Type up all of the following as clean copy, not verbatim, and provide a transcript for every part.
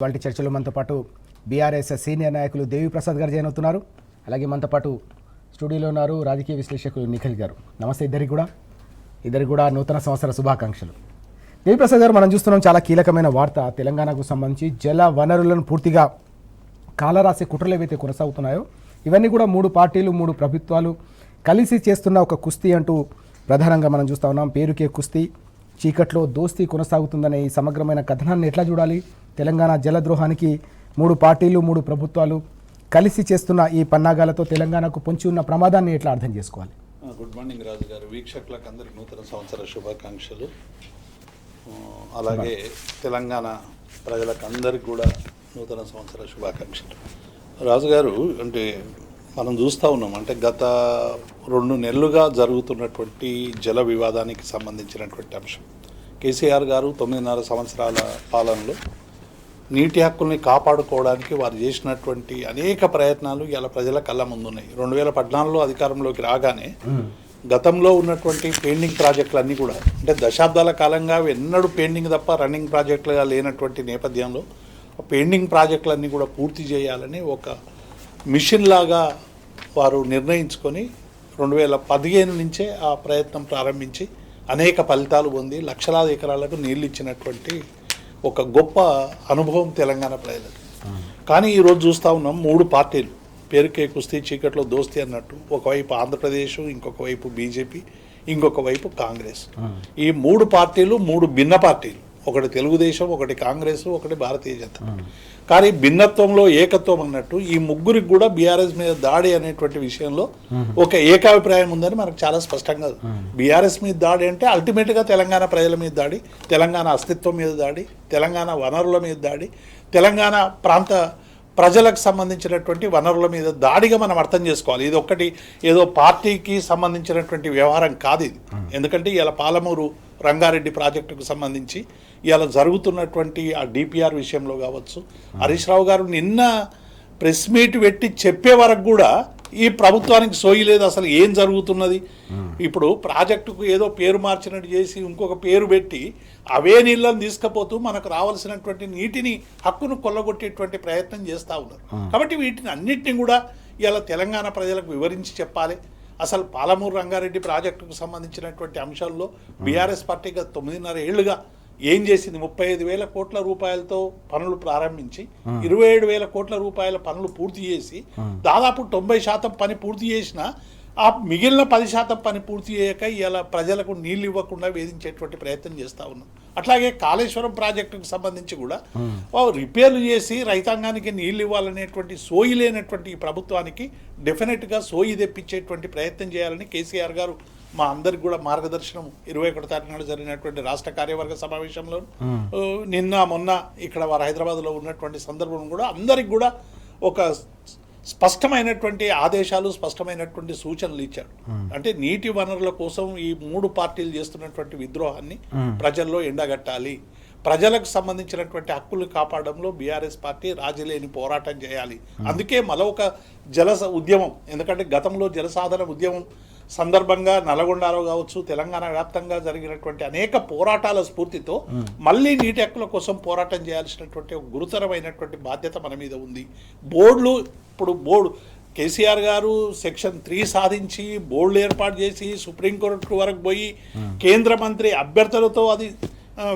వాటి చర్చలో మనతో పాటు బీఆర్ఎస్ సీనియర్ నాయకులు దేవిప్రసాద్ గారు జాయిన్ అవుతున్నారు. అలాగే మనతో పాటు స్టూడియోలో ఉన్నారు రాజకీయ విశ్లేషకులు నిఖిల్ గారు. నమస్తే ఇద్దరికి కూడా నూతన సంవత్సర శుభాకాంక్షలు. దేవిప్రసాద్ గారు, మనం చూస్తున్నాం చాలా కీలకమైన వార్త. తెలంగాణకు సంబంధించి జల వనరులను పూర్తిగా కాలరాసే కుట్రలు ఏవైతే కొనసాగుతున్నాయో ఇవన్నీ కూడా 3 పార్టీలు 3 ప్రభుత్వాలు కలిసి చేస్తున్న ఒక కుస్తీ అంటూ ప్రధానంగా మనం చూస్తూ ఉన్నాం. పేరుకే కుస్తీ, చీకట్లో దోస్తీ కొనసాగుతుందనే ఈ సమగ్రమైన కథనాన్ని ఎట్లా చూడాలి? తెలంగాణ జలద్రోహానికి 3 పార్టీలు 3 ప్రభుత్వాలు కలిసి చేస్తున్న ఈ పన్నాగాలతో తెలంగాణకు పొంచి ఉన్న ప్రమాదాన్ని ఎట్లా అర్థం చేసుకోవాలి? గుడ్ మార్నింగ్ రాజు గారు. వీక్షకులకు అందరికీ నూతన సంవత్సర శుభాకాంక్షలు. అలాగే తెలంగాణ ప్రజలకు అందరికీ కూడా నూతన సంవత్సర శుభాకాంక్షలు. రాజుగారు, అంటే మనం చూస్తూ ఉన్నాం, అంటే గత 2 నెలలుగా జరుగుతున్నటువంటి జల వివాదానికి సంబంధించినటువంటి అంశం. కేసీఆర్ గారు 9.5 సంవత్సరాల పాలనలో నీటి హక్కుల్ని కాపాడుకోవడానికి వారు చేసినటువంటి అనేక ప్రయత్నాలు ఇలా ప్రజల కళ్ళ ముందున్నాయి. 2014లో అధికారంలోకి రాగానే గతంలో ఉన్నటువంటి పెండింగ్ ప్రాజెక్టులన్నీ కూడా, అంటే దశాబ్దాల కాలంగా ఎన్నడూ పెండింగ్ తప్ప రన్నింగ్ ప్రాజెక్టులుగా లేనటువంటి నేపథ్యంలో పెండింగ్ ప్రాజెక్టులన్నీ కూడా పూర్తి చేయాలని ఒక మిషన్ లాగా వారు నిర్ణయించుకొని 2015 నుంచే ఆ ప్రయత్నం ప్రారంభించి అనేక ఫలితాలు పొంది లక్షలాది ఎకరాలకు నీళ్ళు ఇచ్చినటువంటి ఒక గొప్ప అనుభవం తెలంగాణ ప్రజలకు. కానీ ఈరోజు చూస్తూ ఉన్నాం, 3 పార్టీలు పేరుకే కుస్తీ చీకట్లో దోస్తీ అన్నట్టు, ఒకవైపు ఆంధ్రప్రదేశ్, ఇంకొక వైపు బీజేపీ, ఇంకొక వైపు కాంగ్రెస్. ఈ 3 పార్టీలు 3 భిన్న పార్టీలు. ఒకటి తెలుగుదేశం, ఒకటి కాంగ్రెస్, ఒకటి భారతీయ జనతా. కానీ భిన్నత్వంలో ఏకత్వం అన్నట్టు ఈ ముగ్గురికి కూడా బీఆర్ఎస్ మీద దాడి అనేటువంటి విషయంలో ఒక ఏకాభిప్రాయం ఉందని మనకు చాలా స్పష్టంగా. బీఆర్ఎస్ మీద దాడి అంటే అల్టిమేట్గా తెలంగాణ ప్రజల మీద దాడి, తెలంగాణ అస్తిత్వం మీద దాడి, తెలంగాణ వనరుల మీద దాడి, తెలంగాణ ప్రాంత ప్రజలకు సంబంధించినటువంటి వనరుల మీద దాడిగా మనం అర్థం చేసుకోవాలి. ఇది ఒక్కటి ఏదో పార్టీకి సంబంధించినటువంటి వ్యవహారం కాదు ఇది. ఎందుకంటే ఇలా పాలమూరు రంగారెడ్డి ప్రాజెక్టుకు సంబంధించి ఇలా జరుగుతున్నటువంటి ఆ డిపిఆర్ విషయంలో కావచ్చు, హరీష్ రావు గారు నిన్న ప్రెస్ మీట్ పెట్టి చెప్పే వరకు కూడా ఈ ప్రభుత్వానికి సోయి లేదు అసలు ఏం జరుగుతున్నది. ఇప్పుడు ప్రాజెక్టుకు ఏదో పేరు మార్చినట్టు చేసి ఇంకొక పేరు పెట్టి అవే నీళ్ళని తీసుకుపోతూ మనకు రావాల్సినటువంటి నీటిని హక్కును కొల్లగొట్టేటువంటి ప్రయత్నం చేస్తూ ఉన్నారు. కాబట్టి వీటిని అన్నిటిని కూడా ఇలా తెలంగాణ ప్రజలకు వివరించి చెప్పాలి. అసలు పాలమూరు రంగారెడ్డి ప్రాజెక్టుకు సంబంధించినటువంటి అంశాల్లో బీఆర్ఎస్ పార్టీ గత 9.5 ఏళ్లుగా ఏం చేసింది? 35,000 కోట్ల రూపాయలతో పనులు ప్రారంభించి 27,000 కోట్ల రూపాయల పనులు పూర్తి చేసి దాదాపు 90% పని పూర్తి చేసిన ఆ మిగిలిన 10% పని పూర్తి చేయక ఇలా ప్రజలకు నీళ్ళు ఇవ్వకుండా వేధించేటువంటి ప్రయత్నం చేస్తూ ఉన్నాం. అట్లాగే కాళేశ్వరం ప్రాజెక్టుకు సంబంధించి కూడా రిపేర్లు చేసి రైతాంగానికి నీళ్ళు ఇవ్వాలనేటువంటి సోయి లేనటువంటి ఈ ప్రభుత్వానికి డెఫినెట్గా సోయి తెప్పించేటువంటి ప్రయత్నం చేయాలని కేసీఆర్ గారు మా అందరికి కూడా మార్గదర్శనం 21వ తారీఖు నాడు జరిగినటువంటి రాష్ట్ర కార్యవర్గ సమావేశంలో నిన్న మొన్న ఇక్కడ వారు హైదరాబాద్లో ఉన్నటువంటి సందర్భం కూడా అందరికి కూడా ఒక స్పష్టమైనటువంటి ఆదేశాలు, స్పష్టమైనటువంటి సూచనలు ఇచ్చారు. అంటే నీటి వనరుల కోసం ఈ 3 పార్టీలు చేస్తున్నటువంటి విద్రోహాన్ని ప్రజల్లో ఎండగట్టాలి. ప్రజలకు సంబంధించినటువంటి హక్కులు కాపాడడంలో బీఆర్ఎస్ పార్టీ రాజీలేని పోరాటం చేయాలి. అందుకే మరొక జల ఉద్యమం, ఎందుకంటే గతంలో జలసాధన ఉద్యమం సందర్భంగా నల్గొండలో కావచ్చు, తెలంగాణ వ్యాప్తంగా జరిగినటువంటి అనేక పోరాటాల స్ఫూర్తితో మళ్ళీ నీటి హక్కుల కోసం పోరాటం చేయాల్సినటువంటి ఒక గురుతరమైనటువంటి బాధ్యత మన మీద ఉంది. బోర్డు కేసీఆర్ గారు సెక్షన్ 3 సాధించి బోర్డులు ఏర్పాటు చేసి సుప్రీంకోర్టు వరకు పోయి కేంద్ర మంత్రి అభ్యర్థులతో అది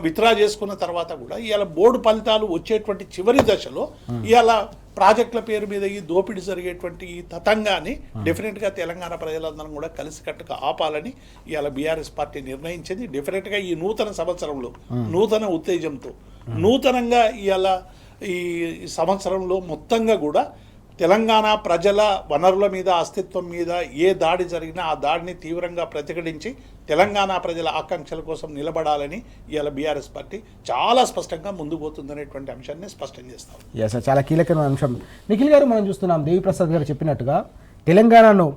విత్డ్రా చేసుకున్న తర్వాత కూడా ఇవాళ బోర్డు ఫలితాలు వచ్చేటువంటి చివరి దశలో ఇవాళ ప్రాజెక్టుల పేరు మీద ఈ దోపిడీ జరిగేటువంటి ఈ తతంగాన్ని డెఫినెట్గా తెలంగాణ ప్రజలందరం కూడా కలిసికట్టుగా ఆపాలని ఇవాళ బీఆర్ఎస్ పార్టీ నిర్ణయించింది. డెఫినెట్గా ఈ నూతన సంవత్సరంలో నూతన ఉత్తేజంతో నూతనంగా ఇవాళ ఈ సంవత్సరంలో మొత్తంగా కూడా తెలంగాణ ప్రజల వనరుల మీద అస్తిత్వం మీద ఏ దాడి జరిగినా ఆ దాడిని తీవ్రంగా ప్రతిఘటించి తెలంగాణ ప్రజల ఆకాంక్షల కోసం నిలబడాలని ఇవాళ బీఆర్ఎస్ పార్టీ చాలా స్పష్టంగా ముందుకు పోతుందనేటువంటి అంశాన్ని స్పష్టం చేస్తాం. ఎస్, చాలా కీలకమైన అంశం. నిఖిల్ గారు, మనం చూస్తున్నాం దేవిప్రసాద్ గారు చెప్పినట్టుగా తెలంగాణను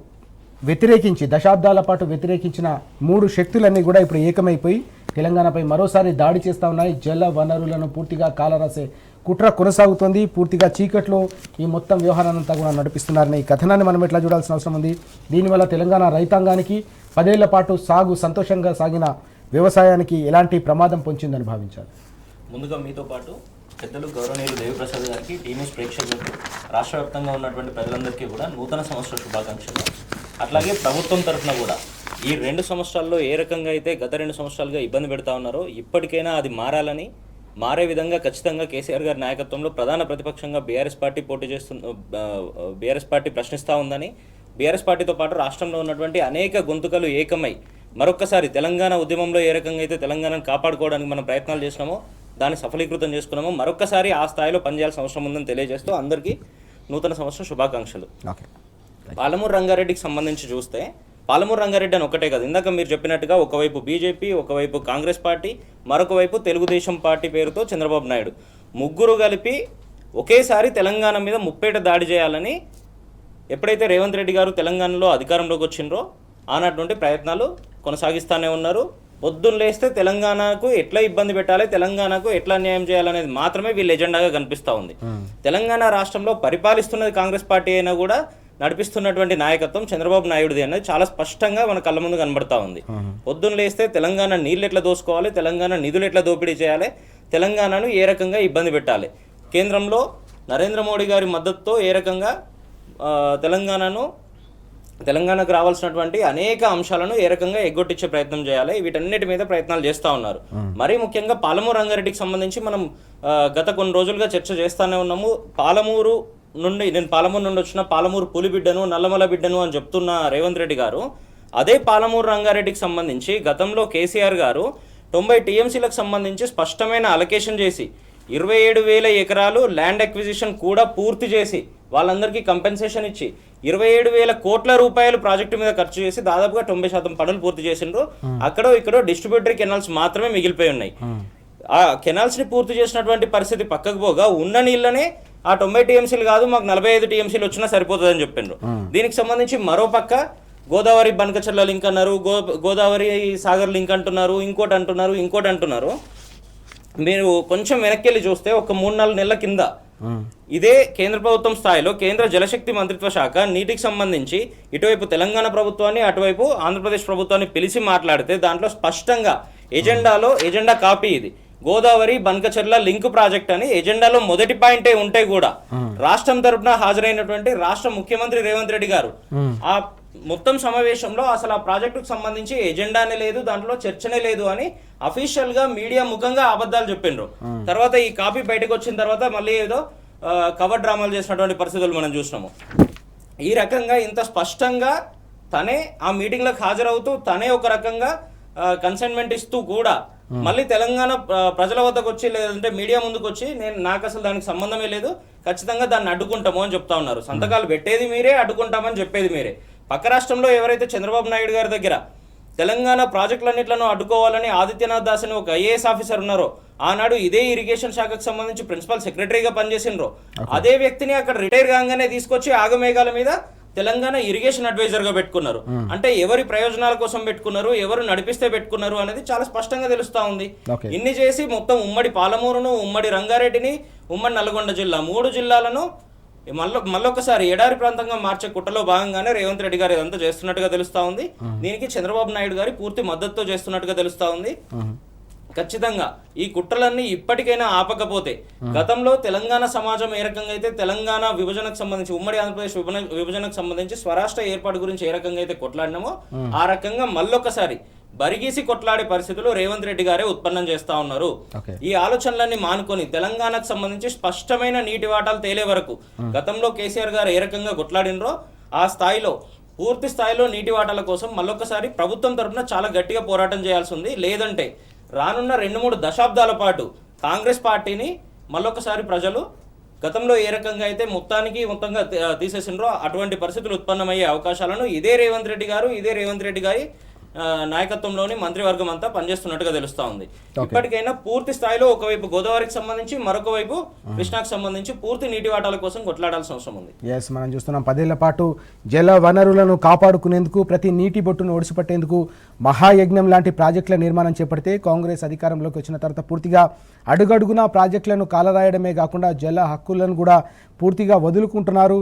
వ్యతిరేకించి దశాబ్దాల పాటు వ్యతిరేకించిన 3 శక్తులన్నీ కూడా ఇప్పుడు ఏకమైపోయి తెలంగాణపై మరోసారి దాడి చేస్తూ ఉన్నాయి. జల వనరులను పూర్తిగా కాలరాసే కుట్ర కొనసాగుతోంది. పూర్తిగా చీకట్లో ఈ మొత్తం వ్యవహారాన్నంతా కూడా నడిపిస్తున్నారని ఈ కథనాన్ని మనం ఎట్లా చూడాల్సిన అవసరం ఉంది? దీనివల్ల తెలంగాణ రైతాంగానికి 10 ఏళ్ల పాటు సంతోషంగా సాగిన వ్యవసాయానికి ఎలాంటి ప్రమాదం పొంచిందని భావించాలి? ముందుగా మీతో పాటు పెద్దలు గౌరవనీయులు దేవిప్రసాద్ గారికి, టీన్యూస్ ప్రేక్షకులకు, రాష్ట్ర వ్యాప్తంగా ఉన్నటువంటి ప్రజలందరికీ కూడా నూతన సంవత్సర శుభాకాంక్షలు. అట్లాగే ప్రభుత్వం తరఫున కూడా ఈ 2 సంవత్సరాల్లో ఏ రకంగా అయితే గత 2 సంవత్సరాలుగా ఇబ్బంది పెడతా ఉన్నారో ఇప్పటికైనా అది మారాలని, మారే విధంగా ఖచ్చితంగా కేసీఆర్ గారి నాయకత్వంలో ప్రధాన ప్రతిపక్షంగా బీఆర్ఎస్ పార్టీ ప్రశ్నిస్తూ ఉందని, బీఆర్ఎస్ పార్టీతో పాటు రాష్ట్రంలో ఉన్నటువంటి అనేక గొంతుకలు ఏకమై మరొక్కసారి తెలంగాణ ఉద్యమంలో ఏ రకంగా అయితే తెలంగాణను కాపాడుకోవడానికి మనం ప్రయత్నాలు చేసినామో దాన్ని సఫలీకృతం చేసుకున్నామో మరొక్కసారి ఆ స్థాయిలో పనిచేయాల్సిన అవసరం ఉందని తెలియజేస్తూ అందరికీ నూతన సంవత్సరం శుభాకాంక్షలు. పాలమూరు రంగారెడ్డికి సంబంధించి చూస్తే పాలమూరు రంగారెడ్డి అని ఒకటే కదా, ఇందాక మీరు చెప్పినట్టుగా ఒకవైపు బీజేపీ, ఒకవైపు కాంగ్రెస్ పార్టీ, మరొక వైపు తెలుగుదేశం పార్టీ పేరుతో చంద్రబాబు నాయుడు, ముగ్గురు కలిపి ఒకేసారి తెలంగాణ మీద ముప్పేట దాడి చేయాలని ఎప్పుడైతే రేవంత్ రెడ్డి గారు తెలంగాణలో అధికారంలోకి వచ్చిండ్రో ఆనాటి నుండి ప్రయత్నాలు కొనసాగిస్తూనే ఉన్నారు. పొద్దున్న లేస్తే తెలంగాణకు ఎట్లా ఇబ్బంది పెట్టాలి, తెలంగాణకు ఎట్లా అన్యాయం చేయాలనేది మాత్రమే వీళ్ళ ఎజెండాగా కనిపిస్తూ ఉంది. తెలంగాణ రాష్ట్రంలో పరిపాలిస్తున్నది కాంగ్రెస్ పార్టీ అయినా కూడా నడిపిస్తున్నటువంటి నాయకత్వం చంద్రబాబు నాయుడుది అనేది చాలా స్పష్టంగా మన కళ్ళ ముందు కనబడతా ఉంది. పొద్దున్న లేస్తే తెలంగాణ నీళ్ళు ఎట్లా దోసుకోవాలి, తెలంగాణ నిధులు ఎట్లా దోపిడీ చేయాలి, తెలంగాణను ఏ రకంగా ఇబ్బంది పెట్టాలి, కేంద్రంలో నరేంద్ర మోడీ గారి మద్దతుతో ఏ రకంగా తెలంగాణకు రావాల్సినటువంటి అనేక అంశాలను ఏ రకంగా ఎగ్గొట్టించే ప్రయత్నం చేయాలి, వీటన్నిటి మీద ప్రయత్నాలు చేస్తూ ఉన్నారు. మరీ ముఖ్యంగా పాలమూరు రంగారెడ్డికి సంబంధించి మనం గత కొన్ని రోజులుగా చర్చ చేస్తూనే ఉన్నాము. నేను పాలమూరు నుండి వచ్చిన పాలమూరు పులి బిడ్డను, నల్లమల బిడ్డను అని చెప్తున్న రేవంత్ రెడ్డి గారు అదే పాలమూరు రంగారెడ్డికి సంబంధించి గతంలో కేసీఆర్ గారు 90 టీఎంసీలకు సంబంధించి స్పష్టమైన అలొకేషన్ చేసి 27,000 ఎకరాలు ల్యాండ్ అక్విజిషన్ కూడా పూర్తి చేసి వాళ్ళందరికీ కంపెన్సేషన్ ఇచ్చి 27,000 కోట్ల రూపాయలు ప్రాజెక్టు మీద ఖర్చు చేసి దాదాపుగా 90% పనులు పూర్తి చేసిండ్రు. అక్కడో ఇక్కడో డిస్ట్రిబ్యూటరీ కెనాల్స్ మాత్రమే మిగిలిపోయి ఉన్నాయి. ఆ కెనాల్స్ ని పూర్తి చేసినటువంటి పరిస్థితి పక్కకు పోగా ఉన్న నీళ్ళనే ఆ 90 టీఎంసీలు కాదు మాకు 45 టీఎంసీలు వచ్చినా సరిపోతుందని చెప్పిండ్రు. దీనికి సంబంధించి మరో పక్క గోదావరి బనకచర్ల లింక్ అన్నారు, గోదావరి సాగర్ లింక్ అంటున్నారు, ఇంకోటి అంటున్నారు. మీరు కొంచెం వెనక్కి వెళ్ళి చూస్తే ఒక 3-4 నెలల కింద ఇదే కేంద్ర ప్రభుత్వం స్థాయిలో కేంద్ర జలశక్తి మంత్రిత్వ శాఖ నీటికి సంబంధించి ఇటువైపు తెలంగాణ ప్రభుత్వాన్ని అటువైపు ఆంధ్రప్రదేశ్ ప్రభుత్వాన్ని పిలిచి మాట్లాడితే దాంట్లో స్పష్టంగా ఎజెండా కాపీ ఇది గోదావరి బనకచర్ల లింక్ ప్రాజెక్ట్ అని ఎజెండాలో మొదటి పాయింటే ఉంటే కూడా రాష్ట్రం తరపున హాజరైనటువంటి రాష్ట్ర ముఖ్యమంత్రి రేవంత్ రెడ్డి గారు ఆ మొత్తం సమావేశంలో అసలు ఆ ప్రాజెక్టుకు సంబంధించి ఎజెండానే లేదు, దాంట్లో చర్చనే లేదు అని అఫీషియల్ గా మీడియా ముఖంగా అబద్ధాలు చెప్పిండ్రు. తర్వాత ఈ కాపీ బయటకు వచ్చిన తర్వాత మళ్ళీ ఏదో కవర్ డ్రామాలు చేసినటువంటి పరిస్థితులు మనం చూసినాము. ఈ రకంగా ఇంత స్పష్టంగా తనే ఆ మీటింగ్లకు హాజరవుతూ తనే ఒక రకంగా కన్సైన్మెంట్ ఇస్తూ కూడా మళ్ళీ తెలంగాణ ప్రజల వద్దకు వచ్చి లేదంటే మీడియా ముందుకు వచ్చి నాకు అసలు దానికి సంబంధమే లేదు, ఖచ్చితంగా దాన్ని అడ్డుకుంటాము అని చెప్తా ఉన్నారు. సంతకాలు పెట్టేది మీరే, అడ్డుకుంటామని చెప్పేది మీరే. పక్క రాష్ట్రంలో ఎవరైతే చంద్రబాబు నాయుడు గారి దగ్గర తెలంగాణ ప్రాజెక్టులన్నింటిలో అడ్డుకోవాలని ఆదిత్యనాథ్ దాస్ అని ఒక ఐఏఎస్ ఆఫీసర్ ఉన్నారో, ఆనాడు ఇదే ఇరిగేషన్ శాఖకు సంబంధించి ప్రిన్సిపల్ సెక్రటరీగా పనిచేసిండ్రో అదే వ్యక్తిని అక్కడ రిటైర్ కాగానే తీసుకొచ్చి ఆగమేఘాల మీద తెలంగాణ ఇరిగేషన్ అడ్వైజర్ గా పెట్టుకున్నారు. అంటే ఎవరి ప్రయోజనాల కోసం పెట్టుకున్నారు, ఎవరు నడిపిస్తే పెట్టుకున్నారు అనేది చాలా స్పష్టంగా తెలుస్తా ఉంది. ఇన్ని చేసి మొత్తం ఉమ్మడి పాలమూరును, ఉమ్మడి రంగారెడ్డిని, ఉమ్మడి నల్గొండ జిల్లా 3 జిల్లాలను మళ్ళొకసారి ఎడారి ప్రాంతంగా మార్చే కుట్రలో భాగంగానే రేవంత్ రెడ్డి గారు ఇదంతా చేస్తున్నట్టుగా తెలుస్తా ఉంది. దీనికి చంద్రబాబు నాయుడు గారి పూర్తి మద్దతుతో చేస్తున్నట్టుగా తెలుస్తా ఉంది. ఖచ్చితంగా ఈ కుట్రలన్నీ ఇప్పటికైనా ఆపకపోతే గతంలో తెలంగాణ సమాజం ఏ రకంగా అయితే తెలంగాణ విభజనకు సంబంధించి ఉమ్మడి ఆంధ్రప్రదేశ్ విభజనకు సంబంధించి స్వరాష్ట్ర ఏర్పాటు గురించి ఏ రకంగా అయితే కొట్లాడినామో ఆ రకంగా మళ్ళొకసారి బరిగీసి కొట్లాడే పరిస్థితులు రేవంత్ రెడ్డి గారే ఉత్పన్నం చేస్తా ఉన్నారు. ఈ ఆలోచనలన్నీ మానుకొని తెలంగాణకు సంబంధించి స్పష్టమైన నీటి వాటాలు తేలే వరకు గతంలో కేసీఆర్ గారు ఏ రకంగా కొట్లాడినరో ఆ స్థాయిలో పూర్తి స్థాయిలో నీటి వాటాల కోసం మళ్ళొకసారి ప్రభుత్వం తరఫున చాలా గట్టిగా పోరాటం చేయాల్సి ఉంది. లేదంటే రానున్న 2-3 దశాబ్దాల పాటు కాంగ్రెస్ పార్టీని మళ్ళొకసారి ప్రజలు గతంలో ఏ రకంగా అయితే మొత్తంగా తీసేసిండ్రో అటువంటి పరిస్థితులు ఉత్పన్నమయ్యే అవకాశాలను ఇదే రేవంత్ రెడ్డి గారి నాయకత్వంలోని మంత్రివర్గం అంతా పనిచేస్తున్నట్టుగా తెలుస్తా ఉంది. ఇప్పటికైనా పూర్తి స్థాయిలో ఒకవైపు గోదావరికి సంబంధించి మరొక వైపు కృష్ణాకు సంబంధించి పూర్తి నీటి వాటాల కోసం కొట్లాడాల్సిన అవసరం ఉంది. మనం చూస్తున్నాం 10 ఏళ్ల పాటు జల వనరులను కాపాడుకునేందుకు ప్రతి నీటి బొట్టును ఒడిసిపట్టేందుకు మహాయజ్ఞం లాంటి ప్రాజెక్టుల నిర్మాణం చేపడితే కాంగ్రెస్ అధికారంలోకి వచ్చిన తర్వాత పూర్తిగా అడుగడుగునా ప్రాజెక్టులను కాలరాయడమే కాకుండా జల హక్కులను కూడా పూర్తిగా వదులుకుంటున్నారు.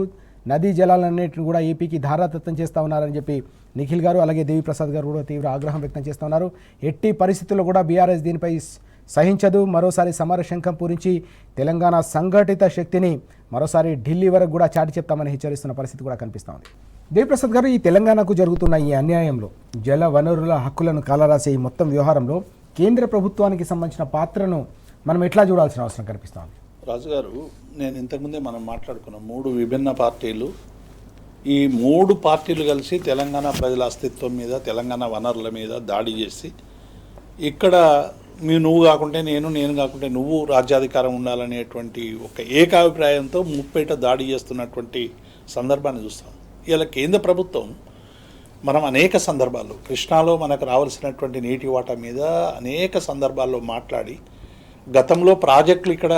నదీ జలాలన్నింటిని కూడా ఏపీకి ధారాదత్తం చేస్తూ ఉన్నారని చెప్పి నిఖిల్ గారు అలాగే దేవిప్రసాద్ గారు కూడా తీవ్ర ఆగ్రహం వ్యక్తం చేస్తూ ఉన్నారు. ఎట్టి పరిస్థితుల్లో కూడా బీఆర్ఎస్ దీనిపై సహించదు. మరోసారి సమర శంఖం పూరించి తెలంగాణ సంఘటిత శక్తిని మరోసారి ఢిల్లీ వరకు కూడా చాటి చెప్తామని హెచ్చరిస్తున్న పరిస్థితి కూడా కనిపిస్తూ ఉంది. దేవిప్రసాద్ గారు, ఈ తెలంగాణకు జరుగుతున్న ఈ అన్యాయంలో, జల వనరుల హక్కులను కాలరాసే ఈ మొత్తం వ్యవహారంలో కేంద్ర ప్రభుత్వానికి సంబంధించిన పాత్రను మనం ఎట్లా చూడాల్సిన అవసరం కనిపిస్తూ ఉంది? రాజుగారు, నేను ఇంతకుముందే మనం మాట్లాడుకున్నాం 3 విభిన్న పార్టీలు. ఈ 3 పార్టీలు కలిసి తెలంగాణ ప్రజల అస్తిత్వం మీద, తెలంగాణ వనరుల మీద దాడి చేసి ఇక్కడ నువ్వు కాకుంటే నేను కాకుంటే నువ్వు రాజ్యాధికారం ఉండాలనేటువంటి ఒక ఏకాభిప్రాయంతో ముప్పేట దాడి చేస్తున్నటువంటి సందర్భాన్ని చూస్తాం. ఇలా కేంద్ర ప్రభుత్వం మనం అనేక సందర్భాల్లో కృష్ణాలో మనకు రావాల్సినటువంటి నీటి వాటా మీద అనేక సందర్భాల్లో మాట్లాడి గతంలో ప్రాజెక్టులు ఇక్కడ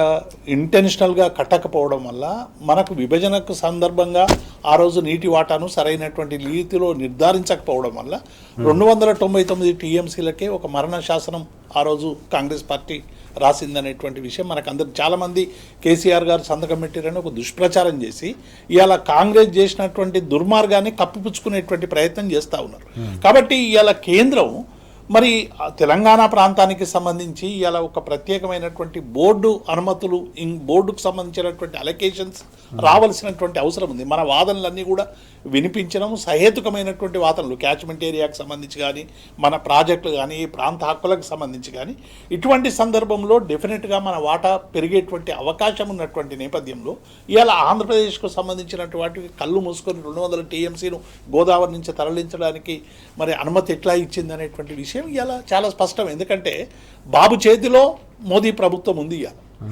ఇంటెన్షనల్గా కట్టకపోవడం వల్ల మనకు విభజనకు సందర్భంగా ఆ రోజు నీటి వాటాను సరైనటువంటి రీతిలో నిర్ధారించకపోవడం వల్ల 299 టీఎంసీలకే ఒక మరణ శాసనం ఆ రోజు కాంగ్రెస్ పార్టీ రాసిందనేటువంటి విషయం మనకు అందరు చాలామంది కేసీఆర్ గారు సంతకం పెట్టారని ఒక దుష్ప్రచారం చేసి ఇవాళ కాంగ్రెస్ చేసినటువంటి దుర్మార్గాన్ని కప్పిపుచ్చుకునేటువంటి ప్రయత్నం చేస్తూ ఉన్నారు. కాబట్టి ఇవాళ కేంద్రం మరి తెలంగాణ ప్రాంతానికి సంబంధించి ఇలా ఒక ప్రత్యేకమైనటువంటి బోర్డు అనుమతులు బోర్డుకు సంబంధించినటువంటి అలొకేషన్స్ రావాల్సినటువంటి అవసరం ఉంది. మన వాదనలన్నీ కూడా వినిపించడం సహేతుకమైనటువంటి వాదనలు క్యాచ్మెంట్ ఏరియాకి సంబంధించి కానీ, మన ప్రాజెక్టులు కానీ, ఈ ప్రాంత హక్కులకు సంబంధించి కానీ, ఇటువంటి సందర్భంలో డెఫినెట్గా మన వాటా పెరిగేటువంటి అవకాశం ఉన్నటువంటి నేపథ్యంలో ఇవాళ ఆంధ్రప్రదేశ్కు సంబంధించినటువంటి వాటికి కళ్ళు మూసుకొని 200 టీఎంసీను గోదావరి నుంచి తరలించడానికి మరి అనుమతి ఎట్లా ఇచ్చింది అనేటువంటి విషయం ఇవాళ చాలా స్పష్టం. ఎందుకంటే బాబు చేతిలో మోదీ ప్రభుత్వం ఉంది.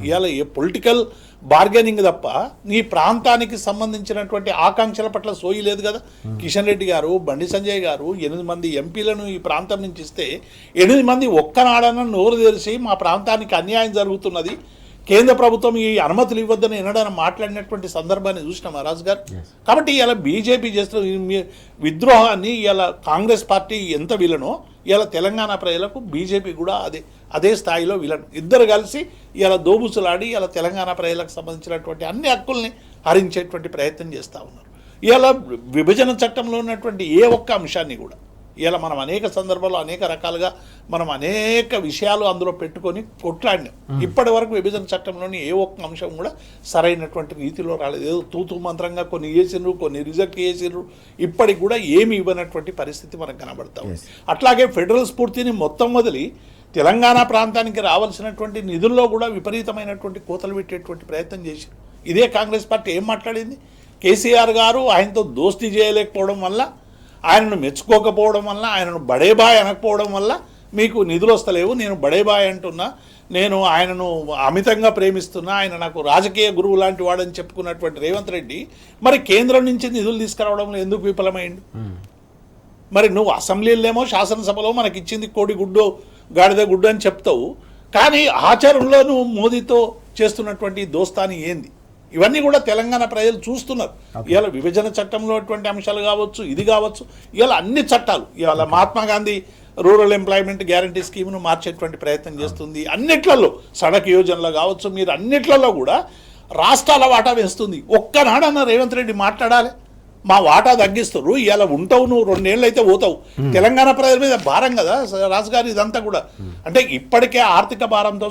ఇవాళ ఏ పొలిటికల్ బార్గెనింగ్ తప్ప నీ ప్రాంతానికి సంబంధించినటువంటి ఆకాంక్షల పట్ల సోయి లేదు కదా. కిషన్ రెడ్డి గారు, బండి సంజయ్ గారు 8 మంది ఎంపీలను ఈ ప్రాంతం నుంచి ఇస్తే 8 మంది ఒక్కనాడన నోరు తెరిచి మా ప్రాంతానికి అన్యాయం జరుగుతున్నది, కేంద్ర ప్రభుత్వం ఈ అనుమతులు ఇవ్వద్దని ఎన్నడైనా మాట్లాడినటువంటి సందర్భాన్ని చూసినాం రాజు గారు. కాబట్టి ఇలా బీజేపీ చేస్తున్న విద్రోహాన్ని ఇలా కాంగ్రెస్ పార్టీ ఎంత విలనో ఇలా తెలంగాణ ప్రజలకు బీజేపీ కూడా అదే స్థాయిలో విలన్. ఇద్దరు కలిసి ఇలా దోబుసులాడి ఇలా తెలంగాణ ప్రజలకు సంబంధించినటువంటి అన్ని హక్కుల్ని హరించేటువంటి ప్రయత్నం చేస్తూ ఉన్నారు. ఇలా విభజన చట్టంలో ఉన్నటువంటి ఏ ఒక్క అంశాన్ని కూడా ఇలా మనం అనేక సందర్భాల్లో అనేక రకాలుగా మనం అనేక విషయాలు అందులో పెట్టుకొని కొట్లాడినాం. ఇప్పటి వరకు విభజన చట్టంలోని ఏ ఒక్క అంశం కూడా సరైనటువంటి రీతిలో రాలేదు. ఏదో తూతూ మంత్రంగా కొన్ని వేసిండ్రు, కొన్ని రిజెక్ట్ చేసిండ్రు, ఇప్పటికి కూడా ఏమి ఇవ్వనటువంటి పరిస్థితి మనకు కనబడతాం. అట్లాగే ఫెడరల్ స్ఫూర్తిని మొత్తం వదిలి తెలంగాణ ప్రాంతానికి రావాల్సినటువంటి నిధుల్లో కూడా విపరీతమైనటువంటి కోతలు పెట్టేటువంటి ప్రయత్నం చేశారు. ఇదే కాంగ్రెస్ పార్టీ ఏం మాట్లాడింది? కేసీఆర్ గారు ఆయనతో దోస్తీ చేయలేకపోవడం వల్ల, ఆయనను మెచ్చుకోకపోవడం వల్ల, ఆయనను బడేబాయ్ అనకపోవడం వల్ల మీకు నిధులు వస్తలేవు, నేను బడేబాయ్ అంటున్నా, నేను ఆయనను అమితంగా ప్రేమిస్తున్నా, ఆయన నాకు రాజకీయ గురువు లాంటి వాడని చెప్పుకున్నటువంటి రేవంత్ రెడ్డి మరి కేంద్రం నుంచి నిధులు తీసుకురావడంలో ఎందుకు విఫలమైంది? మరి నువ్వు అసెంబ్లీలోనేమో శాసనసభలో మనకి ఇచ్చింది కోడి గుడ్డు గాడిద గుడ్డు అని చెప్తావు, కానీ ఆచరణలో నువ్వు మోదీతో చేస్తున్నటువంటి దోస్తాని ఏంది? ఇవన్నీ కూడా తెలంగాణ ప్రజలు చూస్తున్నారు. ఇవాళ విభజన చట్టంలో అటువంటి అంశాలు కావచ్చు, ఇది కావచ్చు, ఇవాళ అన్ని చట్టాలు, ఇవాళ Mahatma Gandhi rural employment guarantee స్కీమ్ను మార్చేటువంటి ప్రయత్నం చేస్తుంది. అన్నిట్లలో సడక్ యోజనలో కావచ్చు, మీరు అన్నిట్లలో కూడా రాష్ట్రాల వాటా వేస్తుంది. ఒక్కనాడన్న రేవంత్ రెడ్డి మాట్లాడాలి, మా వాటా తగ్గిస్తారు, ఇలా ఉంటావు, నువ్వు 2 ఏళ్ళు అయితే పోతావు. తెలంగాణ ప్రజల మీద భారం కదా రాజుగారు ఇదంతా కూడా. అంటే ఇప్పటికే ఆర్థిక భారంతో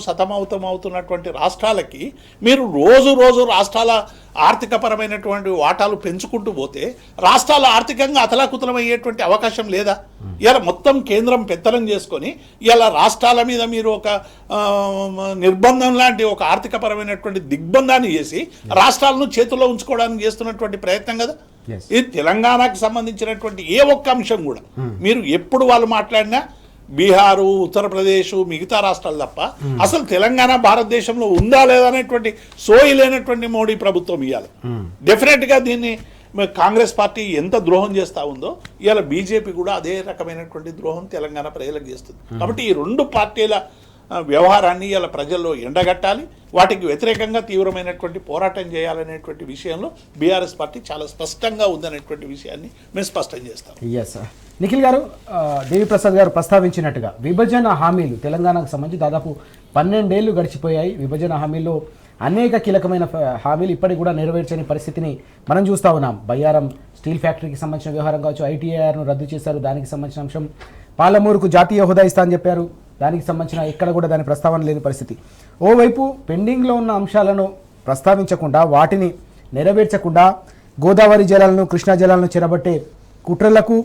అవుతున్నటువంటి రాష్ట్రాలకి మీరు రోజు రాష్ట్రాల ఆర్థికపరమైనటువంటి వాటాలు పెంచుకుంటూ పోతే రాష్ట్రాలు ఆర్థికంగా అతలాకుతలం అయ్యేటువంటి అవకాశం లేదా? ఇలా మొత్తం కేంద్రం పెత్తనం చేసుకొని ఇలా రాష్ట్రాల మీద మీరు ఒక నిర్బంధం లాంటి ఒక ఆర్థికపరమైనటువంటి దిగ్బంధాన్ని చేసి రాష్ట్రాలను చేతుల్లో ఉంచుకోవడానికి చేస్తున్నటువంటి ప్రయత్నం కదా. ఇది తెలంగాణకు సంబంధించినటువంటి ఏ ఒక్క అంశం కూడా మీరు ఎప్పుడు వాళ్ళు మాట్లాడినా బీహారు, ఉత్తరప్రదేశ్, మిగతా రాష్ట్రాలు తప్ప అసలు తెలంగాణ భారతదేశంలో ఉందా లేదా అనేటువంటి సోయి లేనటువంటి మోడీ ప్రభుత్వం ఇవ్వాలి. డెఫినెట్గా దీన్ని కాంగ్రెస్ పార్టీ ఎంత ద్రోహం చేస్తూ ఉందో ఇవాళ బీజేపీ కూడా అదే రకమైనటువంటి ద్రోహం తెలంగాణ ప్రజలకు చేస్తుంది. కాబట్టి ఈ 2 పార్టీల వ్యవహారాన్ని ఇలా ప్రజల్లో ఎండగట్టాలి, వాటికి వ్యతిరేకంగా తీవ్రమైనటువంటి పోరాటం చేయాలనేటువంటి విషయంలో బీఆర్ఎస్ పార్టీ చాలా స్పష్టంగా ఉందనేటువంటి విషయాన్ని మేము స్పష్టం చేస్తాం. ఎస్ నిఖిల్ గారు, దేవిప్రసాద్ గారు ప్రస్తావించినట్టుగా విభజన హామీలు తెలంగాణకు సంబంధించి దాదాపు 12 ఏళ్ళు గడిచిపోయాయి. విభజన హామీల్లో అనేక కీలకమైన హామీలు ఇప్పటికి కూడా నెరవేర్చని పరిస్థితిని మనం చూస్తూ ఉన్నాం. బయ్యారం స్టీల్ ఫ్యాక్టరీకి సంబంధించిన వ్యవహారం కావచ్చు, ఐటీఐఆర్ను రద్దు చేశారు, దానికి సంబంధించిన అంశం. పాలమూరుకు జాతీయ హోదా ఇస్తా అని చెప్పారు, దానికి సంబంధించిన ఎక్కడ కూడా దాని ప్రస్తావన లేని పరిస్థితి. ఓవైపు పెండింగ్లో ఉన్న అంశాలను ప్రస్తావించకుండా, వాటిని నెరవేర్చకుండా గోదావరి జలాలను, కృష్ణా జలాలను చెరబట్టే కుట్రలకు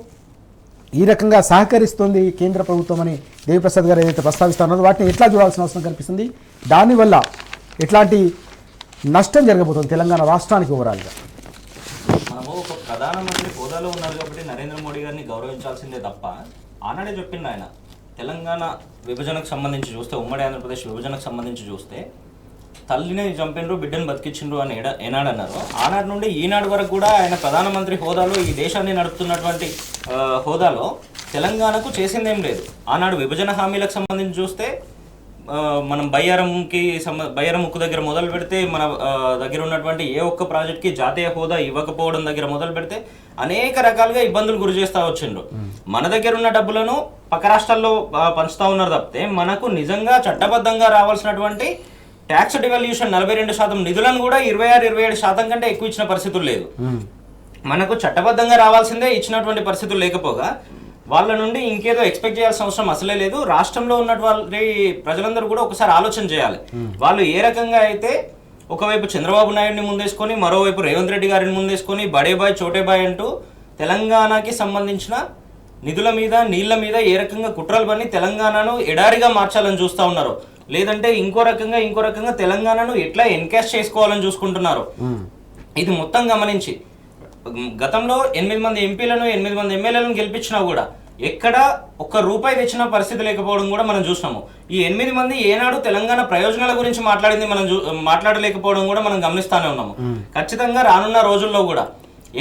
ఈ రకంగా సహకరిస్తుంది కేంద్ర ప్రభుత్వం అని దేవిప్రసాద్ గారు ఏదైతే ప్రస్తావిస్తున్నారో వాటిని ఎట్లా చూడాల్సిన అవసరం కనిపిస్తుంది? దానివల్ల ఎట్లాంటి నష్టం జరగబోతుంది తెలంగాణ రాష్ట్రానికి ఓవరాల్గా? మనము ఒక ప్రధానమంత్రి హోదాలో ఉన్నారు కాబట్టి నరేంద్ర మోడీ గారిని గౌరవించాల్సిందే తప్ప, ఆనాడే చెప్పిండు ఆయన, తెలంగాణ విభజనకు సంబంధించి చూస్తే, ఉమ్మడి ఆంధ్రప్రదేశ్ విభజనకు సంబంధించి చూస్తే తల్లిని చంపిండ్రు, బిడ్డను బతికించిండ్రు అని ఏనాడన్నారు. ఆనాడు నుండి ఈనాడు వరకు కూడా ఆయన ప్రధానమంత్రి హోదాలో ఈ దేశాన్ని నడుపుతున్నటువంటి హోదాలో తెలంగాణకు చేసిందేం లేదు. ఆనాడు విభజన హామీలకు సంబంధించి చూస్తే మనం బయ్యారం ఉక్కు దగ్గర మొదలు పెడితే, మన దగ్గర ఉన్నటువంటి ఏ ఒక్క ప్రాజెక్ట్కి జాతీయ హోదా ఇవ్వకపోవడం దగ్గర మొదలు పెడితే అనేక రకాలుగా ఇబ్బందులు గురి చేస్తూ వచ్చిండ్రు. మన దగ్గర ఉన్న డబ్బులను పక్క రాష్ట్రాల్లో పంచుతా ఉన్నారు తప్పితే, మనకు నిజంగా చట్టబద్ధంగా రావాల్సినటువంటి ట్యాక్స్ డివల్యూషన్ 42% నిధులను కూడా 26-27% కంటే ఎక్కువ ఇచ్చిన పరిస్థితులు లేదు. మనకు చట్టబద్ధంగా రావాల్సిందే ఇచ్చినటువంటి పరిస్థితులు లేకపోగా వాళ్ళ నుండి ఇంకేదో ఎక్స్పెక్ట్ చేయాల్సిన అవసరం అసలే లేదు. రాష్ట్రంలో ఉన్నటువంటి ప్రజలందరూ కూడా ఒకసారి ఆలోచన చేయాలి. వాళ్ళు ఏ రకంగా అయితే ఒకవైపు చంద్రబాబు నాయుడిని ముందేసుకొని, మరోవైపు రేవంత్ రెడ్డి గారిని ముందేసుకొని బడేబాయ్ చోటేబాయ్ అంటూ తెలంగాణకి సంబంధించిన నిధుల మీద, నీళ్ల మీద ఏ రకంగా కుట్రలు పని తెలంగాణను ఎడారిగా మార్చాలని చూస్తూ ఉన్నారు, లేదంటే ఇంకో రకంగా తెలంగాణను ఎట్లా ఎన్కాష్ చేసుకోవాలని చూసుకుంటున్నారు. ఇది మొత్తం గమనించి గతంలో 8 మంది ఎంపీలను, 8 మంది ఎమ్మెల్యేలను గెలిపించినా కూడా ఎక్కడ ఒక్క రూపాయి తెచ్చిన పరిస్థితి లేకపోవడం కూడా మనం చూసినాము. ఈ 8 మంది ఏనాడు తెలంగాణ ప్రయోజనాల గురించి మాట్లాడలేకపోవడం కూడా మనం గమనిస్తానే ఉన్నాము. ఖచ్చితంగా రానున్న రోజుల్లో కూడా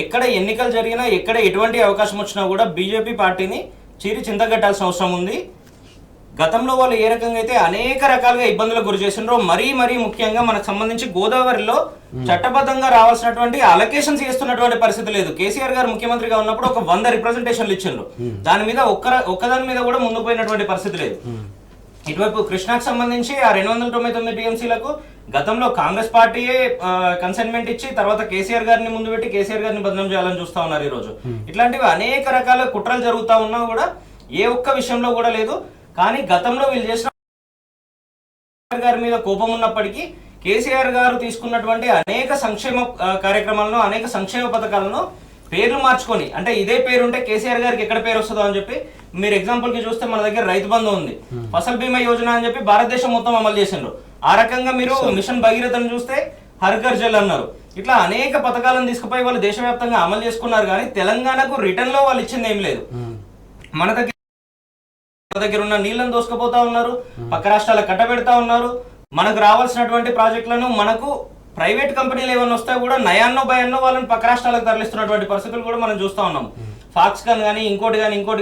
ఎక్కడ ఎన్నికలు జరిగినా, ఎక్కడ ఎటువంటి అవకాశం వచ్చినా కూడా బీజేపీ పార్టీని చీరి చింతగట్టాల్సిన అవసరం ఉంది. గతంలో వాళ్ళు ఏ రకంగా అయితే అనేక రకాలుగా ఇబ్బందులకు గురి చేసిండ్రో, మరీ ముఖ్యంగా మనకు సంబంధించి గోదావరిలో చట్టబద్ధంగా రావాల్సినటువంటి అలొకేషన్స్ చేస్తున్నటువంటి పరిస్థితి లేదు. కేసీఆర్ గారు ముఖ్యమంత్రిగా ఉన్నప్పుడు ఒక 100 రిప్రజెంటేషన్లు ఇచ్చిండ్రు, దాని మీద ఒక్కదాని మీద కూడా ముందుకు పోయినటువంటి పరిస్థితి లేదు. ఇటువైపు కృష్ణాకు సంబంధించి ఆ 299 టీఎంసీలకు గతంలో కాంగ్రెస్ పార్టీయే కన్సైన్మెంట్ ఇచ్చి తర్వాత కేసీఆర్ గారిని ముందు పెట్టి కేసీఆర్ గారిని బదనం చేయాలని చూస్తా ఉన్నారు ఈ రోజు. ఇట్లాంటివి అనేక రకాల కుట్రలు జరుగుతూ ఉన్నా కూడా ఏ ఒక్క విషయంలో కూడా లేదు. కానీ గతంలో వీళ్ళు చేసిన గారి మీద కోపం ఉన్నప్పటికీ కేసీఆర్ గారు తీసుకున్నటువంటి అనేక సంక్షేమ కార్యక్రమాలను, అనేక సంక్షేమ పథకాలను పేర్లు మార్చుకొని, అంటే ఇదే పేరు ఉంటే కేసీఆర్ గారికి ఎక్కడ పేరు వస్తుందో అని చెప్పి, మీరు ఎగ్జాంపుల్ కి చూస్తే మన దగ్గర రైతు బంధు ఉంది, ఫసల్ బీమా యోజన అని చెప్పి భారతదేశం మొత్తం అమలు చేసిండ్రు. ఆ రకంగా మీరు మిషన్ భగీరథను చూస్తే హర్ ఘర్ జల్ అన్నారు. ఇట్లా అనేక పథకాలను తీసుకుపోయి వాళ్ళు దేశవ్యాప్తంగా అమలు చేసుకున్నారు. కానీ తెలంగాణకు రిటర్న్ లో వాళ్ళు ఇచ్చింది ఏం లేదు. మన దగ్గర ఉన్న నీళ్లను దోసుకుపోతా ఉన్నారు, పక్క రాష్ట్రాలకు కట్టబెడతా ఉన్నారు. మనకు రావాల్సినటువంటి ప్రాజెక్టులను మనకు ప్రైవేట్ కంపెనీలు ఏమైనా వస్తే కూడా నయాన్నో భయాన్నో వాళ్ళని పక్క రాష్ట్రాలకు తరలిస్తున్నటువంటి పరిస్థితులు కూడా మనం చూస్తా ఉన్నాం. ఫాక్స్కాన్ కానీ ఇంకోటి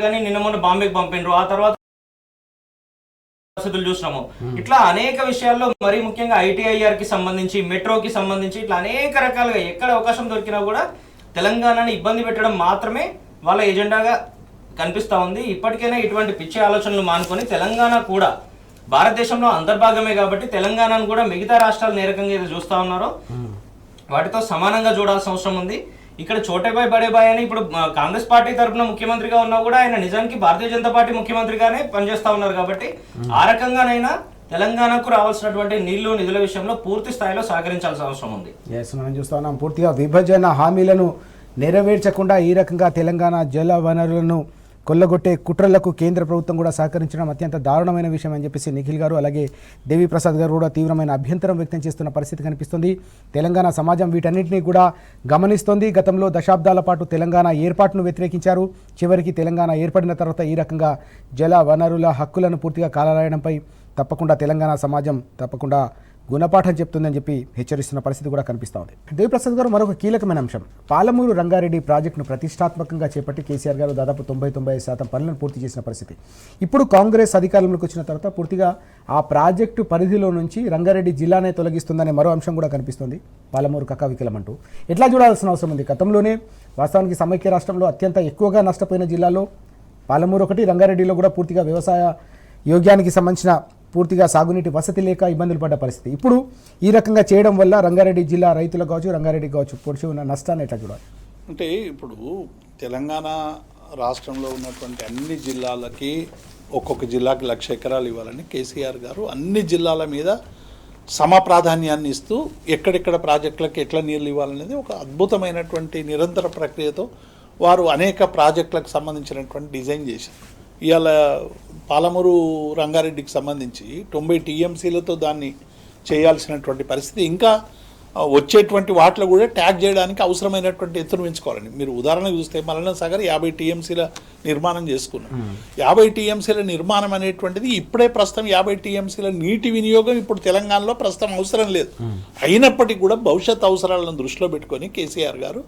కానీ నిన్న మొన్న బాంబేకి పంపిండ్రు, ఆ తర్వాత పరిస్థితులు చూసినాము. ఇట్లా అనేక విషయాల్లో మరీ ముఖ్యంగా ఐటీఐఆర్ కి సంబంధించి, మెట్రోకి సంబంధించి ఇట్లా అనేక రకాలుగా ఎక్కడ అవకాశం దొరికినా కూడా తెలంగాణని ఇబ్బంది పెట్టడం మాత్రమే వాళ్ళ ఎజెండాగా కనిపిస్తా ఉంది. ఇప్పటికైనా ఇటువంటి పిచ్చి ఆలోచనలు మానుకొని తెలంగాణ కూడా భారతదేశంలో అంతర్భాగమే కాబట్టి తెలంగాణను కూడా మిగతా రాష్ట్రాలు ఏ రకంగా ఏదో చూస్తా ఉన్నారో వాటితో సమానంగా చూడాల్సిన అవసరం ఉంది. ఇక్కడ చోటేబాయ్ బడేబాయ్ అని ఇప్పుడు కాంగ్రెస్ పార్టీ తరఫున ముఖ్యమంత్రిగా ఉన్నా కూడా ఆయన నిజానికి భారతీయ జనతా పార్టీ ముఖ్యమంత్రిగానే పనిచేస్తా ఉన్నారు. కాబట్టి ఆ రకంగానైనా తెలంగాణకు రావాల్సినటువంటి నిధుల విషయంలో పూర్తి స్థాయిలో సహకరించాల్సిన అవసరం ఉంది. మనం చూస్తా ఉన్నాం, పూర్తిగా విభజన హామీలను నెరవేర్చకుండా ఈ రకంగా తెలంగాణ జల వనరులను కొల్లగొట్టే కుట్రలకు కేంద్ర ప్రభుత్వం కూడా సహకరించడం అత్యంత దారుణమైన విషయం అని చెప్పేసి నిఖిల్ గారు, అలాగే దేవిప్రసాద్ గారు కూడా తీవ్రమైన అభ్యంతరం వ్యక్తం చేస్తున్న పరిస్థితి కనిపిస్తుంది. తెలంగాణ సమాజం వీటన్నిటినీ కూడా గమనిస్తోంది. గతంలో దశాబ్దాల పాటు తెలంగాణ ఏర్పాటును వ్యతిరేకించారు. చివరికి తెలంగాణ ఏర్పడిన తర్వాత ఈ రకంగా జల వనరుల హక్కులను పూర్తిగా కాలరాయడంపై తప్పకుండా తెలంగాణ సమాజం తప్పకుండా గుణపాఠం చెప్తుందని చెప్పి హెచ్చరిస్తున్న పరిస్థితి కూడా కనిపిస్తూ ఉంది. దేవిప్రసాద్ గారు, మరొక కీలకమైన అంశం, పాలమూరు రంగారెడ్డి ప్రాజెక్టును ప్రతిష్టాత్మకంగా చేపట్టి కేసీఆర్ గారు దాదాపు 90-95% పనులను పూర్తి చేసిన పరిస్థితి. ఇప్పుడు కాంగ్రెస్ అధికారంలోకి వచ్చిన తర్వాత పూర్తిగా ఆ ప్రాజెక్టు పరిధిలో నుంచి రంగారెడ్డి జిల్లానే తొలగిస్తుందనే మరో అంశం కూడా కనిపిస్తుంది. పాలమూరు కకావికలం అంటూ ఎట్లా చూడాల్సిన అవసరం ఉంది? గతంలోనే వాస్తవానికి సమైక్య రాష్ట్రంలో అత్యంత ఎక్కువగా నష్టపోయిన జిల్లాలో పాలమూరు ఒకటి, రంగారెడ్డిలో కూడా పూర్తిగా వ్యవసాయ యోగ్యానికి సంబంధించిన పూర్తిగా సాగునీటి వసతి లేక ఇబ్బందులు పడ్డ పరిస్థితి. ఇప్పుడు ఈ రకంగా చేయడం వల్ల రంగారెడ్డి జిల్లా రైతులకు కావచ్చు, రంగారెడ్డి కావచ్చు, పొడిచి ఉన్న నష్టాన్ని ఎట్లా చూడాలి? అంటే ఇప్పుడు తెలంగాణ రాష్ట్రంలో ఉన్నటువంటి అన్ని జిల్లాలకి ఒక్కొక్క జిల్లాకి 1,00,000 ఎకరాలు ఇవ్వాలని కేసీఆర్ గారు అన్ని జిల్లాల మీద సమప్రాధాన్యాన్ని ఇస్తూ ఎక్కడెక్కడ ప్రాజెక్టులకు ఎట్లా నీళ్ళు ఇవ్వాలనేది ఒక అద్భుతమైనటువంటి నిరంతర ప్రక్రియతో వారు అనేక ప్రాజెక్టులకు సంబంధించినటువంటి డిజైన్ చేశారు. ఇవాళ పాలమూరు రంగారెడ్డికి సంబంధించి 90 టీఎంసీలతో దాన్ని చేయాల్సినటువంటి పరిస్థితి, ఇంకా వచ్చేటువంటి వాటిలో కూడా ట్యాగ్ చేయడానికి అవసరమైనటువంటి ఎత్తును పెంచుకోవాలండి. మీరు ఉదాహరణకు చూస్తే మల్లన్న సాగర్ 50 టీఎంసీల నిర్మాణం చేసుకున్నాం. 50 టీఎంసీల నిర్మాణం అనేటువంటిది ఇప్పుడే ప్రస్తుతం 50 టీఎంసీల నీటి వినియోగం ఇప్పుడు తెలంగాణలో ప్రస్తుతం అవసరం లేదు. అయినప్పటికీ కూడా భవిష్యత్ అవసరాలను దృష్టిలో పెట్టుకొని కేసీఆర్ గారు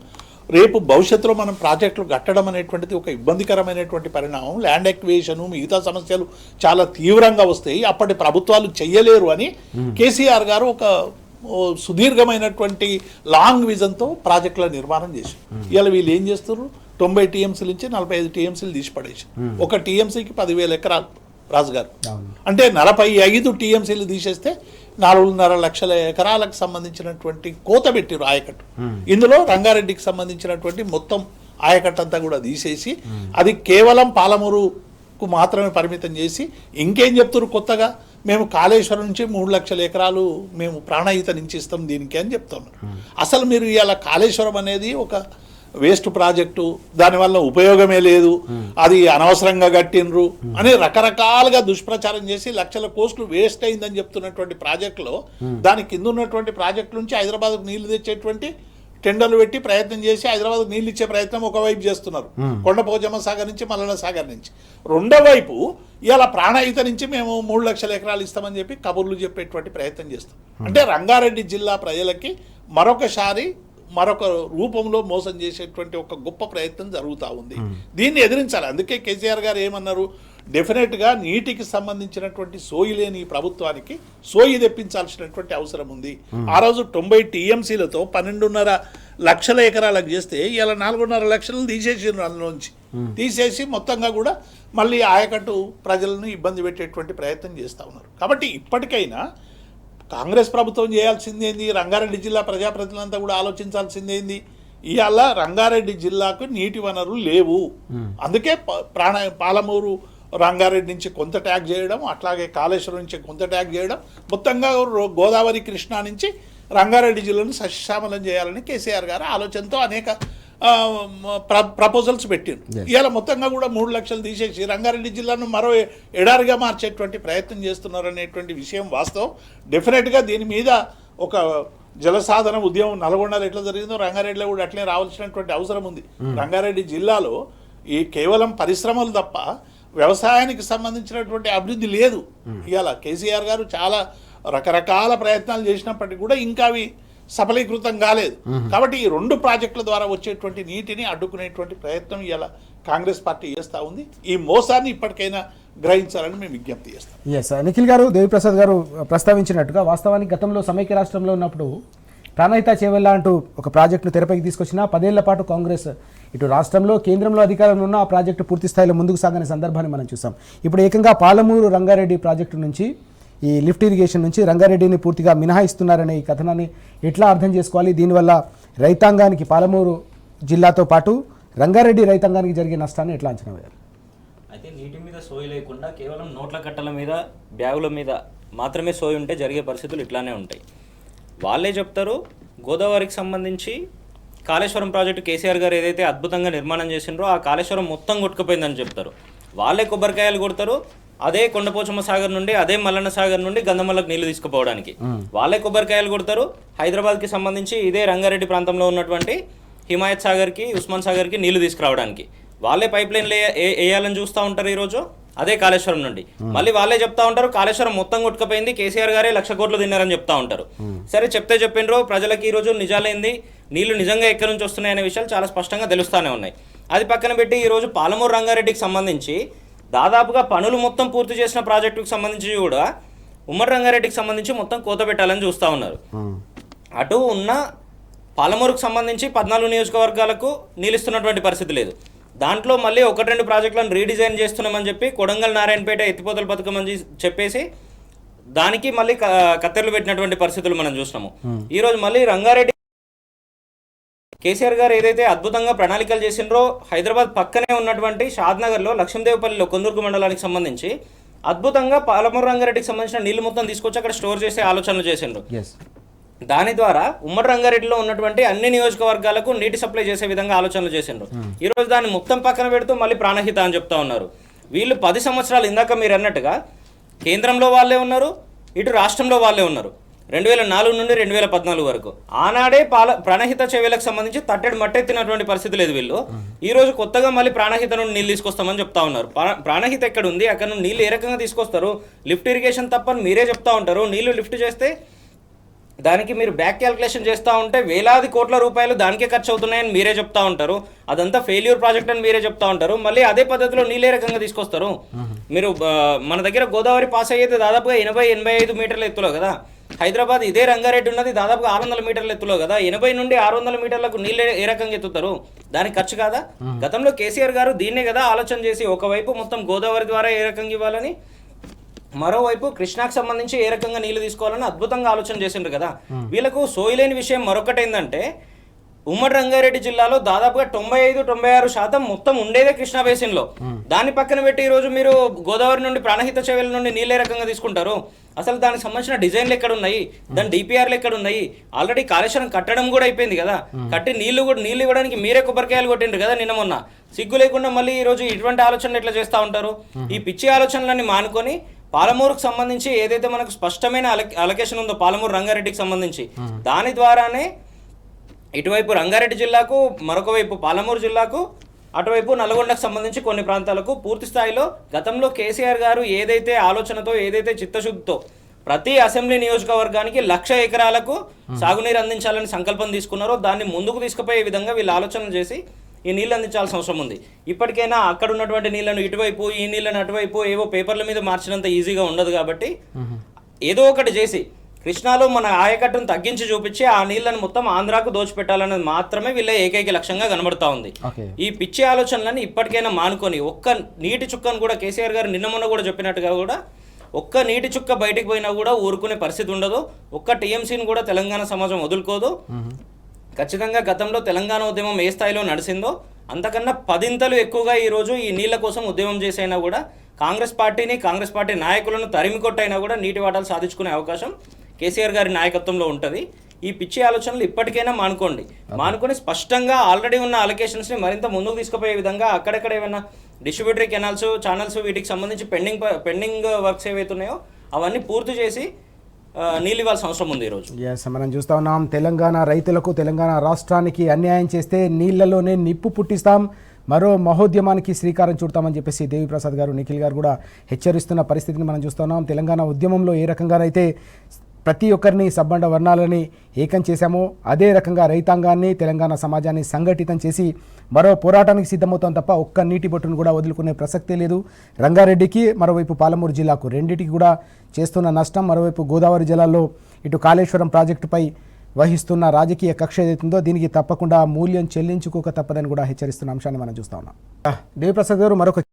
రేపు భవిష్యత్తులో మనం ప్రాజెక్టులు కట్టడం అనేటువంటిది ఒక ఇబ్బందికరమైనటువంటి పరిణామం, ల్యాండ్ ఎక్విజిషన్ మిగతా సమస్యలు చాలా తీవ్రంగా వస్తాయి, అప్పటి ప్రభుత్వాలు చెయ్యలేరు అని కేసీఆర్ గారు ఒక సుదీర్ఘమైనటువంటి లాంగ్ విజన్తో ప్రాజెక్టుల నిర్మాణం చేశారు. ఇవాళ వీళ్ళు ఏం చేస్తారు, 90 టీఎంసీల నుంచి 45 టీఎంసీలు తీసి పడేసారు. ఒక టీఎంసీకి 10,000 ఎకరాలు రాజుగారు, అంటే 45 టీఎంసీలు తీసేస్తే 4.5 లక్షల ఎకరాలకు సంబంధించినటువంటి కోత పెట్టారు ఆయకట్టు. ఇందులో రంగారెడ్డికి సంబంధించినటువంటి మొత్తం ఆయకట్టు అంతా కూడా తీసేసి అది కేవలం పాలమూరుకు మాత్రమే పరిమితం చేసి ఇంకేం చెప్తారు కొత్తగా, మేము కాళేశ్వరం నుంచి 3 లక్షల ఎకరాలు మేము ప్రాణహిత నుంచి ఇస్తాం దీనికి అని చెప్తున్నారు. అసలు మీరు ఇవాళ కాళేశ్వరం అనేది ఒక వేస్ట్ ప్రాజెక్టు, దానివల్ల ఉపయోగమే లేదు, అది అనవసరంగా కట్టినరు అని రకరకాలుగా దుష్ప్రచారం చేసి లక్షల కోట్లు వేస్ట్ అయిందని చెప్తున్నటువంటి ప్రాజెక్టులో దాని కింద ఉన్నటువంటి ప్రాజెక్టు నుంచి హైదరాబాద్కు నీళ్లు తెచ్చేటువంటి టెండర్లు పెట్టి ప్రయత్నం చేసి హైదరాబాద్ నీళ్ళు ఇచ్చే ప్రయత్నం ఒకవైపు చేస్తున్నారు, కొండపోచమ్మ సాగర్ నుంచి మల్లన్న సాగర్ నుంచి. రెండో వైపు ఇవాళ ప్రాణహిత నుంచి మేము 3 లక్షల ఎకరాలు ఇస్తామని చెప్పి కబుర్లు చెప్పేటువంటి ప్రయత్నం చేస్తాం. అంటే రంగారెడ్డి జిల్లా ప్రజలకి మరొక రూపంలో మోసం చేసేటువంటి ఒక గొప్ప ప్రయత్నం జరుగుతూ ఉంది. దీన్ని ఎదిరించాలి. అందుకే కేసీఆర్ గారు ఏమన్నారు, డెఫినెట్గా నీటికి సంబంధించినటువంటి సోయి లేని ప్రభుత్వానికి సోయి తెప్పించాల్సినటువంటి అవసరం ఉంది. ఆ రోజు 90 టీఎంసీలతో 12.5 లక్షల ఎకరాలకు చేస్తే ఇలా 4.5 లక్షలు తీసేసారు, అందులోంచి తీసేసి మొత్తంగా కూడా మళ్ళీ ఆయకట్టు ప్రజలను ఇబ్బంది పెట్టేటువంటి ప్రయత్నం చేస్తూ ఉన్నారు. కాబట్టి ఇప్పటికైనా కాంగ్రెస్ ప్రభుత్వం చేయాల్సిందేంది, రంగారెడ్డి జిల్లా ప్రజాప్రతినిధులంతా కూడా ఆలోచించాల్సిందేంది, ఇవాళ రంగారెడ్డి జిల్లాకు నీటి వనరులు లేవు. అందుకే పాలమూరు రంగారెడ్డి నుంచి కొంత ట్యాగ్ చేయడం, అట్లాగే కాళేశ్వరం నుంచి కొంత ట్యాగ్ చేయడం, మొత్తంగా గోదావరి కృష్ణా నుంచి రంగారెడ్డి జిల్లాను సస్యశ్యామలం చేయాలని కేసీఆర్ గారు ఆలోచనతో అనేక ప్రపోజల్స్ పెట్టారు. ఇవాళ మొత్తంగా కూడా 3 లక్షలు తీసేసి రంగారెడ్డి జిల్లాను మరో ఎడారిగా మార్చేటువంటి ప్రయత్నం చేస్తున్నారు అనేటువంటి విషయం వాస్తవం. డెఫినెట్గా దీని మీద ఒక జలసాధన ఉద్యమం నల్గొండలో ఎట్లా జరిగిందో రంగారెడ్డిలో కూడా అట్లే రావాల్సినటువంటి అవసరం ఉంది. రంగారెడ్డి జిల్లాలో ఈ కేవలం పరిశ్రమలు తప్ప వ్యవసాయానికి సంబంధించినటువంటి అభివృద్ధి లేదు. ఇవాళ కేసీఆర్ గారు చాలా రకరకాల ప్రయత్నాలు చేసినప్పటికీ కూడా ఇంకా అవి సఫలీకృతం కాలేదు. కాబట్టి ఈ 2 ప్రాజెక్టుల ద్వారా వచ్చేటువంటి నీటిని అడ్డుకునేటువంటి ప్రయత్నం ఇలా కాంగ్రెస్ పార్టీ చేస్తూ ఉంది. ఈ మోసాన్ని ఇప్పటికైనా గ్రహించాలని మేము విజ్ఞప్తి చేస్తాం. ఎస్, నిఖిల్ గారు, దేవిప్రసాద్ గారు ప్రస్తావించినట్టుగా వాస్తవానికి గతంలో సమైక్య రాష్ట్రంలో ఉన్నప్పుడు ప్రాణహిత చేవెళ్ళ అంటూ ఒక ప్రాజెక్టును తెరపైకి తీసుకొచ్చిన 10 ఏళ్ల పాటు కాంగ్రెస్ ఇటు రాష్ట్రంలో కేంద్రంలో అధికారంలో ఉన్న ఆ ప్రాజెక్టు పూర్తి స్థాయిలో ముందుకు సాగని సందర్భాన్ని మనం చూసాం. ఇప్పుడు ఏకంగా పాలమూరు రంగారెడ్డి ప్రాజెక్టు నుంచి ఈ లిఫ్ట్ ఇరిగేషన్ నుంచి రంగారెడ్డిని పూర్తిగా మినహాయిస్తున్నారనే ఈ కథనాన్ని ఎట్లా అర్థం చేసుకోవాలి? దీనివల్ల రైతాంగానికి, పాలమూరు జిల్లాతో పాటు రంగారెడ్డి రైతాంగానికి జరిగే నష్టాన్ని ఎట్లా అంచనా వేయాలి? అయితే నీటి మీద సోయి లేకుండా కేవలం నోట్ల కట్టల మీద, బ్యాగుల మీద మాత్రమే సోయి ఉంటే జరిగే పరిస్థితులు ఇట్లానే ఉంటాయి. వాళ్ళే చెప్తారు, గోదావరికి సంబంధించి కాళేశ్వరం ప్రాజెక్టు కేసీఆర్ గారు ఏదైతే అద్భుతంగా నిర్మాణం చేసినారో ఆ కాళేశ్వరం మొత్తం కొట్టుకుపోయిందని చెప్తారు. వాళ్ళే కొబ్బరికాయలు కొడతారు, అదే కొండపోచమ్మ సాగర్ నుండి, అదే మల్లన్న సాగర్ నుండి గంధమల్లకు నీళ్లు తీసుకుపోవడానికి వాళ్ళే కొబ్బరికాయలు కొడతారు. హైదరాబాద్కి సంబంధించి ఇదే రంగారెడ్డి ప్రాంతంలో ఉన్నటువంటి హిమాయత్ సాగర్కి, ఉస్మాన్ సాగర్కి నీళ్లు తీసుకురావడానికి వాళ్ళే పైప్ లైన్లు వేయాలని చూస్తూ ఉంటారు. ఈరోజు అదే కాళేశ్వరం నుండి మళ్ళీ వాళ్ళే చెప్తా ఉంటారు, కాళేశ్వరం మొత్తం కొట్టుకుపోయింది, కేసీఆర్ గారే 1,00,000 కోట్లు తిన్నారని చెప్తా ఉంటారు. సరే, చెప్పిండ్రు ప్రజలకి ఈరోజు నిజాలైంది, నీళ్లు నిజంగా ఎక్కడి నుంచి వస్తున్నాయనే విషయాలు చాలా స్పష్టంగా తెలుస్తూనే ఉన్నాయి. అది పక్కన పెట్టి ఈరోజు పాలమూరు రంగారెడ్డికి సంబంధించి దాదాపుగా పనులు మొత్తం పూర్తి చేసిన ప్రాజెక్టుకు సంబంధించి కూడా ఉమ్మడి రంగారెడ్డికి సంబంధించి మొత్తం కోత పెట్టాలని చూస్తూ ఉన్నారు. అటు ఉన్న పాలమూరుకు సంబంధించి 14 నియోజకవర్గాలకు నీళ్ళిస్తున్నటువంటి పరిస్థితి లేదు. దాంట్లో మళ్ళీ 1-2 ప్రాజెక్టులను రీడిజైన్ చేస్తున్నామని చెప్పి కొడంగల్ నారాయణపేట ఎత్తిపోతల పథకం అని చెప్పేసి దానికి మళ్ళీ కత్తెరలు పెట్టినటువంటి పరిస్థితులు మనం చూసినాము. ఈరోజు మళ్ళీ రంగారెడ్డి కేసీఆర్ గారు ఏదైతే అద్భుతంగా ప్రణాళికలు చేసిండ్రో హైదరాబాద్ పక్కనే ఉన్నటువంటి షాద్నగర్లో లక్ష్మీదేవపల్లిలో కొందుర్గు మండలానికి సంబంధించి అద్భుతంగా పాలమూరు రంగారెడ్డికి సంబంధించిన నీళ్లు మొత్తం తీసుకొచ్చి అక్కడ స్టోర్ చేసే ఆలోచనలు చేసిండ్రు. దాని ద్వారా ఉమ్మడి రంగారెడ్డిలో ఉన్నటువంటి అన్ని నియోజకవర్గాలకు నీటి సప్లై చేసే విధంగా ఆలోచనలు చేసిండ్రు. ఈరోజు దాన్ని మొత్తం పక్కన పెడుతూ మళ్ళీ ప్రాణహిత అని చెప్తా ఉన్నారు. వీళ్ళు 10 సంవత్సరాలు ఇందాక మీరు అన్నట్టుగా కేంద్రంలో వాళ్ళే ఉన్నారు, ఇటు రాష్ట్రంలో వాళ్ళే ఉన్నారు. 2004 నుండి 2014 వరకు ఆనాడే ప్రాణహిత చెవేలకు సంబంధించి తట్టెడు మట్టెత్తినటువంటి పరిస్థితి లేదు వీళ్ళు. ఈ రోజు కొత్తగా మళ్ళీ ప్రాణహిత నుండి నీళ్ళు తీసుకొస్తామని చెప్తా ఉన్నారు. ప్రాణహిత ఎక్కడ ఉంది, అక్కడ నుండి నీళ్ళు ఏ రకంగా తీసుకొస్తారు? లిఫ్ట్ ఇరిగేషన్ తప్పని మీరే చెప్తా ఉంటారు. నీళ్లు లిఫ్ట్ చేస్తే దానికి మీరు బ్యాక్ క్యాల్కులేషన్ చేస్తూ ఉంటే వేలాది కోట్ల రూపాయలు దానికే ఖర్చు అవుతున్నాయని మీరే చెప్తా ఉంటారు. అదంతా ఫెయిల్యూర్ ప్రాజెక్ట్ అని మీరే చెప్తా ఉంటారు. మళ్ళీ అదే పద్ధతిలో నీళ్ళే రకంగా తీసుకొస్తారు. మీరు మన దగ్గర గోదావరి పాస్ అయ్యేది దాదాపుగా 80-85 మీటర్ల ఎత్తులో కదా. హైదరాబాద్ ఇదే రంగారెడ్డి ఉన్నది దాదాపుగా 600 మీటర్ల ఎత్తులో కదా. 80 నుండి 600 మీటర్లకు నీళ్ళు ఏ రకంగా ఎత్తుతారు? దానికి ఖర్చు కాదా? గతంలో కేసీఆర్ గారు దీన్నే కదా ఆలోచన చేసి ఒకవైపు మొత్తం గోదావరి ద్వారా ఏ రకంగా ఇవ్వాలని, మరోవైపు కృష్ణాకు సంబంధించి ఏ రకంగా నీళ్లు తీసుకోవాలని అద్భుతంగా ఆలోచన చేసిండ్రు కదా. వీళ్ళకు సోయలేని విషయం మరొకటి ఏంటంటే ఉమ్మడి రంగారెడ్డి జిల్లాలో దాదాపుగా 95-96% మొత్తం ఉండేదే కృష్ణా బేసిన్లో. దాన్ని పక్కన పెట్టి ఈరోజు మీరు గోదావరి నుండి ప్రాణహిత చెవుల నుండి నీళ్ళు ఏ రకంగా తీసుకుంటారు? అసలు దానికి సంబంధించిన డిజైన్లు ఎక్కడ ఉన్నాయి, దాని డిపిఆర్లు ఎక్కడ ఉన్నాయి? ఆల్రెడీ కాళేశ్వరం కట్టడం కూడా అయిపోయింది కదా. కట్టి నీళ్లు ఇవ్వడానికి మీరే కొబ్బరికాయలు కొట్టిండ్రు కదా నిన్న మొన్న. సిగ్గు లేకుండా మళ్ళీ ఈరోజు ఇటువంటి ఆలోచనలు ఎట్లా చేస్తూ ఉంటారు? ఈ పిచ్చి ఆలోచనలన్నీ మానుకొని పాలమూరుకు సంబంధించి ఏదైతే మనకు స్పష్టమైన అలొకేషన్ ఉందో పాలమూరు రంగారెడ్డికి సంబంధించి, దాని ద్వారానే ఇటువైపు రంగారెడ్డి జిల్లాకు, మరొక వైపు పాలమూరు జిల్లాకు, అటువైపు నల్గొండకు సంబంధించి కొన్ని ప్రాంతాలకు పూర్తి స్థాయిలో గతంలో కేసీఆర్ గారు ఏదైతే ఆలోచనతో, ఏదైతే చిత్తశుద్ధితో ప్రతి అసెంబ్లీ నియోజకవర్గానికి 1,00,000 ఎకరాలకు సాగునీరు అందించాలని సంకల్పం తీసుకున్నారో దాన్ని ముందుకు తీసుకుపోయే విధంగా వీళ్ళు ఆలోచన చేసి ఈ నీళ్ళు అందించాల్సిన అవసరం ఉంది. ఇప్పటికైనా అక్కడ ఉన్నటువంటి నీళ్లను ఇటువైపు, ఈ నీళ్ళను అటువైపు ఏవో పేపర్ల మీద మార్చినంత ఈజీగా ఉండదు కాబట్టి ఏదో ఒకటి చేసి కృష్ణాలో మన ఆయకట్టును తగ్గించి చూపించి ఆ నీళ్లను మొత్తం ఆంధ్రాకు దోచిపెట్టాలనేది మాత్రమే వీళ్ళ ఏకైక లక్ష్యంగా కనబడతా ఉంది. ఈ పిచ్చి ఆలోచనలని ఇప్పటికైనా మానుకొని ఒక్క నీటి చుక్కను కూడా కేసీఆర్ గారు నిన్న మొన్న కూడా చెప్పినట్టుగా కూడా ఒక్క నీటి చుక్క బయటికి పోయినా కూడా ఊరుకునే పరిస్థితి ఉండదు. ఒక్క టీఎంసీని కూడా తెలంగాణ సమాజం వదులుకోదు. ఖచ్చితంగా గతంలో తెలంగాణ ఉద్యమం ఏ స్థాయిలో నడిచిందో అంతకన్నా 10 ఎక్కువగా ఈరోజు ఈ నీళ్ల కోసం ఉద్యమం చేసైనా కూడా కాంగ్రెస్ పార్టీని, కాంగ్రెస్ పార్టీ నాయకులను తరిమి కొట్టైనా కూడా నీటి వాటాలు సాధించుకునే అవకాశం కేసీఆర్ గారి నాయకత్వంలో ఉంటుంది. ఈ పిచ్చి ఆలోచనలు ఇప్పటికైనా మానుకొని స్పష్టంగా ఆల్రెడీ ఉన్న అలొకేషన్స్ని మరింత ముందుకు తీసుకుపోయే విధంగా అక్కడెక్కడ ఏమైనా డిస్ట్రిబ్యూటరీ కెనాల్స్, ఛానల్స్ వీటికి సంబంధించి పెండింగ్ వర్క్స్ ఏవైతే ఉన్నాయో అవన్నీ పూర్తి చేసి నీళ్ళు ఇవ్వాల్సిన అవసరం ఉంది ఈరోజు. మనం చూస్తా ఉన్నాం, తెలంగాణ రైతులకు, తెలంగాణ రాష్ట్రానికి అన్యాయం చేస్తే నీళ్లలోనే నిప్పు పుట్టిస్తాం, మరో మహోద్యమానికి శ్రీకారం చుడతామని చెప్పేసి దేవిప్రసాద్ గారు, నిఖిల్ గారు కూడా హెచ్చరిస్తున్న పరిస్థితిని మనం చూస్తున్నాం. తెలంగాణ ఉద్యమంలో ఏ రకంగానైతే ప్రతి ఒక్కరిని సబ్బండ వర్ణాలని ఏకం చేశామో అదే రకంగా రైతాంగాన్ని, తెలంగాణ సమాజాన్ని సంఘటితం చేసి మరో పోరాటానికి సిద్ధమవుతాం తప్ప ఒక్క నీటి బొట్టును కూడా వదులుకునే ప్రసక్తే లేదు. రంగారెడ్డికి, మరోవైపు పాలమూరు జిల్లాకు రెండింటికి కూడా చేస్తున్న నష్టం, మరోవైపు గోదావరి జిల్లాలో ఇటు కాళేశ్వరం ప్రాజెక్టుపై వహిస్తున్న రాజకీయ కక్ష ఏదైతుందో దీనికి తప్పకుండా మూల్యం చెల్లించుకోక తప్పదని కూడా హెచ్చరిస్తున్న అంశాన్ని మనం చూస్తా ఉన్నాం. దేవిప్రసాద్ గారు, మరొక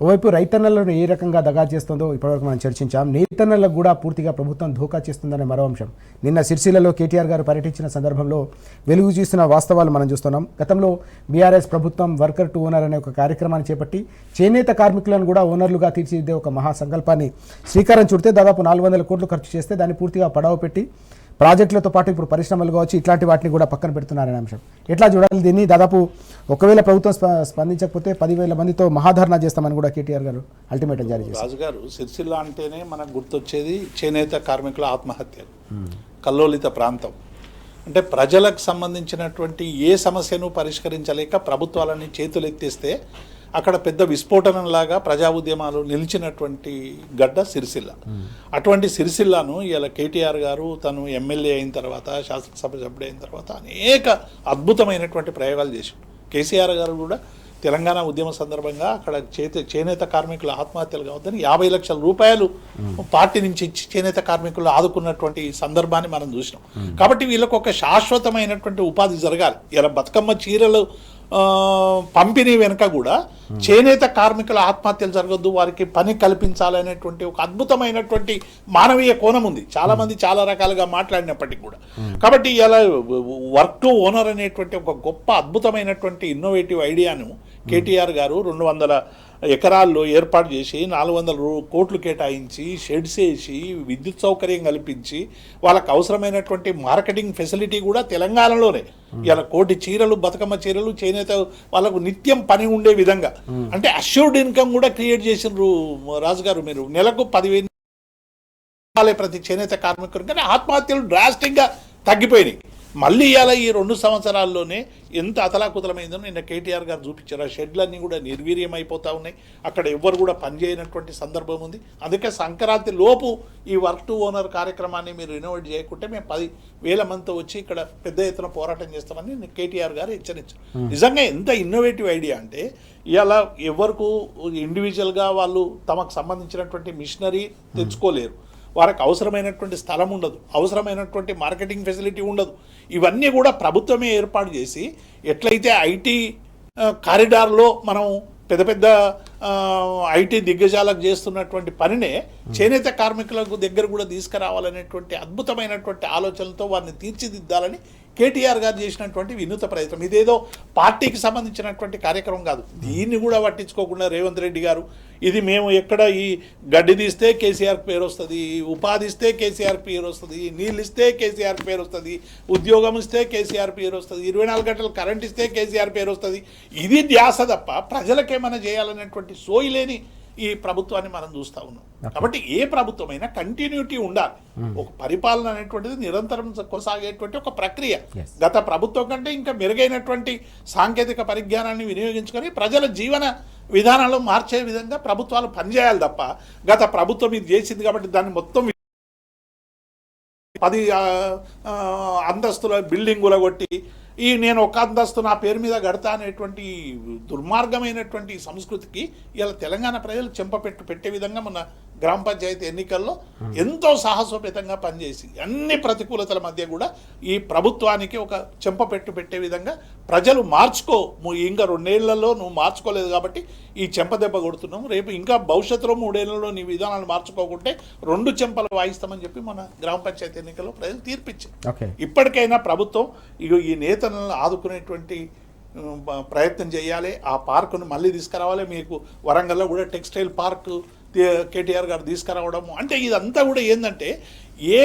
ఓవైపు రైతన్నలను ఏ రకంగా దగా చేస్తుందో ఇప్పటివరకు మనం చర్చించాం. నేతన్నలకు కూడా పూర్తిగా ప్రభుత్వం ధోకా చేస్తుందనే మరో అంశం నిన్న సిరిసిల్లలో కేటీఆర్ గారు పర్యటించిన సందర్భంలో వెలుగు చూస్తున్న వాస్తవాలు మనం చూస్తున్నాం. గతంలో బీఆర్ఎస్ ప్రభుత్వం వర్కర్ టు ఓనర్ అనే ఒక కార్యక్రమాన్ని చేపట్టి చేనేత కార్మికులను కూడా ఓనర్లుగా తీర్చిదిద్దే ఒక మహాసంకల్పాన్ని శ్రీకారం చుడితే దాదాపు 400 కోట్లు ఖర్చు చేస్తే దాన్ని పూర్తిగా పడవ పెట్టి ప్రాజెక్టులతో పాటు ఇప్పుడు పరిశ్రమలు కావచ్చు ఇట్లాంటి వాటిని కూడా పక్కన పెడుతున్నారనే అంశం ఎట్లా చూడాలి దీన్ని? దాదాపు ఒకవేళ ప్రభుత్వం స్పందించకపోతే 10,000 మందితో మహాధర్నా చేస్తామని కూడా కేటీఆర్ గారు అల్టిమేటం జారీ చేశారు. రాజుగారు, సిరిసిల్ల అంటేనే మనకు గుర్తొచ్చేది చేనేత కార్మికుల ఆత్మహత్యలు, కల్లోలిత ప్రాంతం. అంటే ప్రజలకు సంబంధించినటువంటి ఏ సమస్యను పరిష్కరించలేక ప్రభుత్వాలని చేతులెత్తేస్తే అక్కడ పెద్ద విస్ఫోటనంలాగా ప్రజా ఉద్యమాలు నిలిచినటువంటి గడ్డ సిరిసిల్ల. అటువంటి సిరిసిల్లను ఇలా కేటీఆర్ గారు తను ఎమ్మెల్యే అయిన తర్వాత, శాసనసభ సభ్యుడు అయిన తర్వాత అనేక అద్భుతమైనటువంటి ప్రయోగాలు చేశారు. కేసీఆర్ గారు కూడా తెలంగాణ ఉద్యమ సందర్భంగా అక్కడ చేనేత కార్మికుల ఆత్మహత్యలు కావద్దని 50 లక్షల రూపాయలు పార్టీ నుంచి ఇచ్చి చేనేత కార్మికులు ఆదుకున్నటువంటి సందర్భాన్ని మనం చూసినాం. కాబట్టి వీళ్ళకు ఒక శాశ్వతమైనటువంటి ఉపాధి జరగాలి. ఇలా బతుకమ్మ చీరలు పంపిణీ వెనుక కూడా చేనేత కార్మికుల ఆత్మహత్యలు జరగద్దు, వారికి పని కల్పించాలనేటువంటి ఒక అద్భుతమైనటువంటి మానవీయ కోణం ఉంది. చాలామంది చాలా రకాలుగా మాట్లాడినప్పటికీ కూడా. కాబట్టి ఇలా వర్క్ టు ఓనర్ అనేటువంటి ఒక గొప్ప అద్భుతమైనటువంటి ఇన్నోవేటివ్ ఐడియాను కేటీఆర్ గారు 200 ఎకరాల్లో ఏర్పాటు చేసి 400 కోట్లు కేటాయించి షెడ్స్ వేసి విద్యుత్ సౌకర్యం కల్పించి వాళ్ళకు అవసరమైనటువంటి మార్కెటింగ్ ఫెసిలిటీ కూడా తెలంగాణలోనే ఇలా కోటి చీరలు, బతుకమ్మ చీరలు, చేనేత వాళ్ళకు నిత్యం పని ఉండే విధంగా అంటే అష్యూర్డ్ ఇన్కమ్ కూడా క్రియేట్ చేసినారు రాజు గారు. మీరు నెలకు 10,000 ప్రతి చేనేత కార్మికులు, కానీ ఆత్మహత్యలు డ్రాస్టిక్గా తగ్గిపోయినాయి. మళ్ళీ ఇవాళ ఈ 2 సంవత్సరాల్లోనే ఎంత అతలాకుతలమైందో నిన్న కేటీఆర్ గారు చూపించారు. ఆ షెడ్లన్నీ కూడా నిర్వీర్యం అయిపోతూ ఉన్నాయి, అక్కడ ఎవ్వరు కూడా పనిచేయనటువంటి సందర్భం ఉంది. అందుకే సంక్రాంతి లోపు ఈ వర్క్ టు ఓనర్ కార్యక్రమాన్ని మీరు రినోవేట్ చేయకుంటే మేము 10,000 మందితో వచ్చి ఇక్కడ పెద్ద ఎత్తున పోరాటం చేస్తామని కేటీఆర్ గారు హెచ్చరించారు. నిజంగా ఎంత ఇన్నోవేటివ్ ఐడియా అంటే ఇవాళ ఎవరికి ఇండివిజువల్గా వాళ్ళు తమకు సంబంధించినటువంటి మిషనరీ తెచ్చుకోలేరు, వారికి అవసరమైనటువంటి స్థలం ఉండదు, అవసరమైనటువంటి మార్కెటింగ్ ఫెసిలిటీ ఉండదు. ఇవన్నీ కూడా ప్రభుత్వమే ఏర్పాటు చేసి ఎట్లయితే ఐటీ కారిడార్లో మనం పెద్ద పెద్ద ఐటీ దిగ్గజాలకు చేస్తున్నటువంటి పనినే చేనేత కార్మికులకు దగ్గర కూడా తీసుకురావాలనేటువంటి అద్భుతమైనటువంటి ఆలోచనలతో వారిని తీర్చిదిద్దాలని కేటీఆర్ గారు చేసినటువంటి వినూత ప్రయత్నం. ఇదేదో పార్టీకి సంబంధించినటువంటి కార్యక్రమం కాదు. దీన్ని కూడా పట్టించుకోకుండా రేవంత్ రెడ్డి గారు ఇది మేము ఎక్కడ ఈ గడ్డి తీస్తే కేసీఆర్కి పేరు వస్తుంది, ఉపాధి ఇస్తే కేసీఆర్కి పేరు వస్తుంది, నీళ్ళు ఇస్తే కేసీఆర్కి పేరు వస్తుంది, ఉద్యోగం ఇస్తే కేసీఆర్ పేరు వస్తుంది, 24 గంటలు కరెంట్ ఇస్తే కేసీఆర్ పేరు వస్తుంది. ఇది ధ్యాస తప్ప ప్రజలకేమైనా చేయాలనేటువంటి సోయి లేని ఈ ప్రభుత్వాన్ని మనం చూస్తూ ఉన్నాం. కాబట్టి ఏ ప్రభుత్వమైనా కంటిన్యూటీ ఉండాలి. ఒక పరిపాలన అనేటువంటిది నిరంతరం కొనసాగేటువంటి ఒక ప్రక్రియ. గత ప్రభుత్వం కంటే ఇంకా మెరుగైనటువంటి సాంకేతిక పరిజ్ఞానాన్ని వినియోగించుకొని ప్రజల జీవన విధానాలు మార్చే విధంగా ప్రభుత్వాలు పనిచేయాలి తప్ప గత ప్రభుత్వం ఇది చేసింది కాబట్టి దాన్ని మొత్తం 10 అంతస్తుల బిల్డింగుల కొట్టి నేను ఒక అంతస్తు నా పేరు మీద కడతా అనేటువంటి దుర్మార్గమైనటువంటి సంస్కృతికి ఇలా తెలంగాణ ప్రజలు పెట్టే విధంగా మన గ్రామ పంచాయతీ ఎన్నికల్లో ఎంతో సాహసోపేతంగా పనిచేసి అన్ని ప్రతికూలతల మధ్య కూడా ఈ ప్రభుత్వానికి ఒక పెట్టే విధంగా ప్రజలు మార్చుకో, ఇంకా 2 ఏళ్లలో నువ్వు మార్చుకోలేదు కాబట్టి ఈ చెంపదెబ్బ కొడుతున్నాము, రేపు ఇంకా భవిష్యత్తులో 3 ఏళ్లలో నీ విధానాలు మార్చుకోకుంటే 2 చెంపలు వాయిస్తామని చెప్పి మన గ్రామ పంచాయతీ ఎన్నికల్లో ప్రజలు తీర్పిచ్చారు. ఇప్పటికైనా ప్రభుత్వం ఈ నేతలను ఆదుకునేటువంటి ప్రయత్నం చేయాలి. ఆ పార్కును మళ్ళీ తీసుకురావాలి. మీకు వరంగల్లో కూడా టెక్స్టైల్ పార్క్ కేటీఆర్ గారు తీసుకురావడము అంటే ఇదంతా కూడా ఏంటంటే ఏ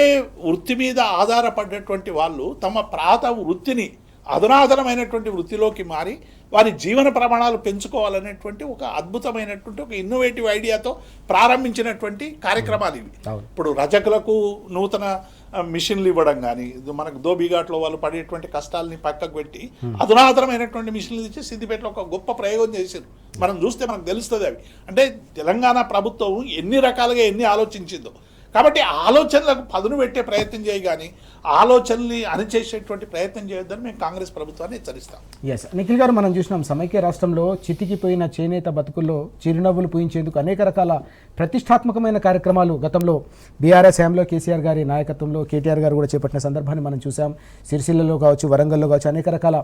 వృత్తి మీద ఆధారపడ్డటువంటి వాళ్ళు తమ ప్రాత వృత్తిని అధునాతనమైనటువంటి వృత్తిలోకి మారి వారి జీవన ప్రమాణాలు పెంచుకోవాలనేటువంటి ఒక అద్భుతమైనటువంటి ఒక ఇన్నోవేటివ్ ఐడియాతో ప్రారంభించినటువంటి కార్యక్రమాలు ఇవి. ఇప్పుడు రజకులకు నూతన మిషన్లు ఇవ్వడం కానీ, మనకు ధోబీఘాట్లో వాళ్ళు పడేటువంటి కష్టాలని పక్కకు పెట్టి అధునాతనమైనటువంటి మిషన్లు ఇచ్చి సిద్దిపేటలో ఒక గొప్ప ప్రయోగం చేశారు. మనం చూస్తే మనకు తెలుస్తుంది అవి. అంటే తెలంగాణ ప్రభుత్వం ఎన్ని రకాలుగా ఆలోచించిందో. కాబట్టి ఆలోచనలకు పదును పెట్టే ప్రయత్నం చేయి కానీ ఆలోచనల్ని అణిచేసేటువంటి ప్రయత్నం చేయొద్దని మేము కాంగ్రెస్ ప్రభుత్వాన్ని హెచ్చరిస్తాం. ఎస్ నిఖిల్ గారు, మనం చూసినాం సమైక్య రాష్ట్రంలో చితికిపోయిన చేనేత బతుకుల్లో చిరునవ్వులు పూయించేందుకు అనేక రకాల ప్రతిష్టాత్మకమైన కార్యక్రమాలు గతంలో బీఆర్ఎస్ హయాంలో కేసీఆర్ గారి నాయకత్వంలో కేటీఆర్ గారు కూడా చేపట్టిన సందర్భాన్ని మనం చూసాం. సిరిసిల్లలో కావచ్చు, వరంగల్లో కావచ్చు, అనేక రకాల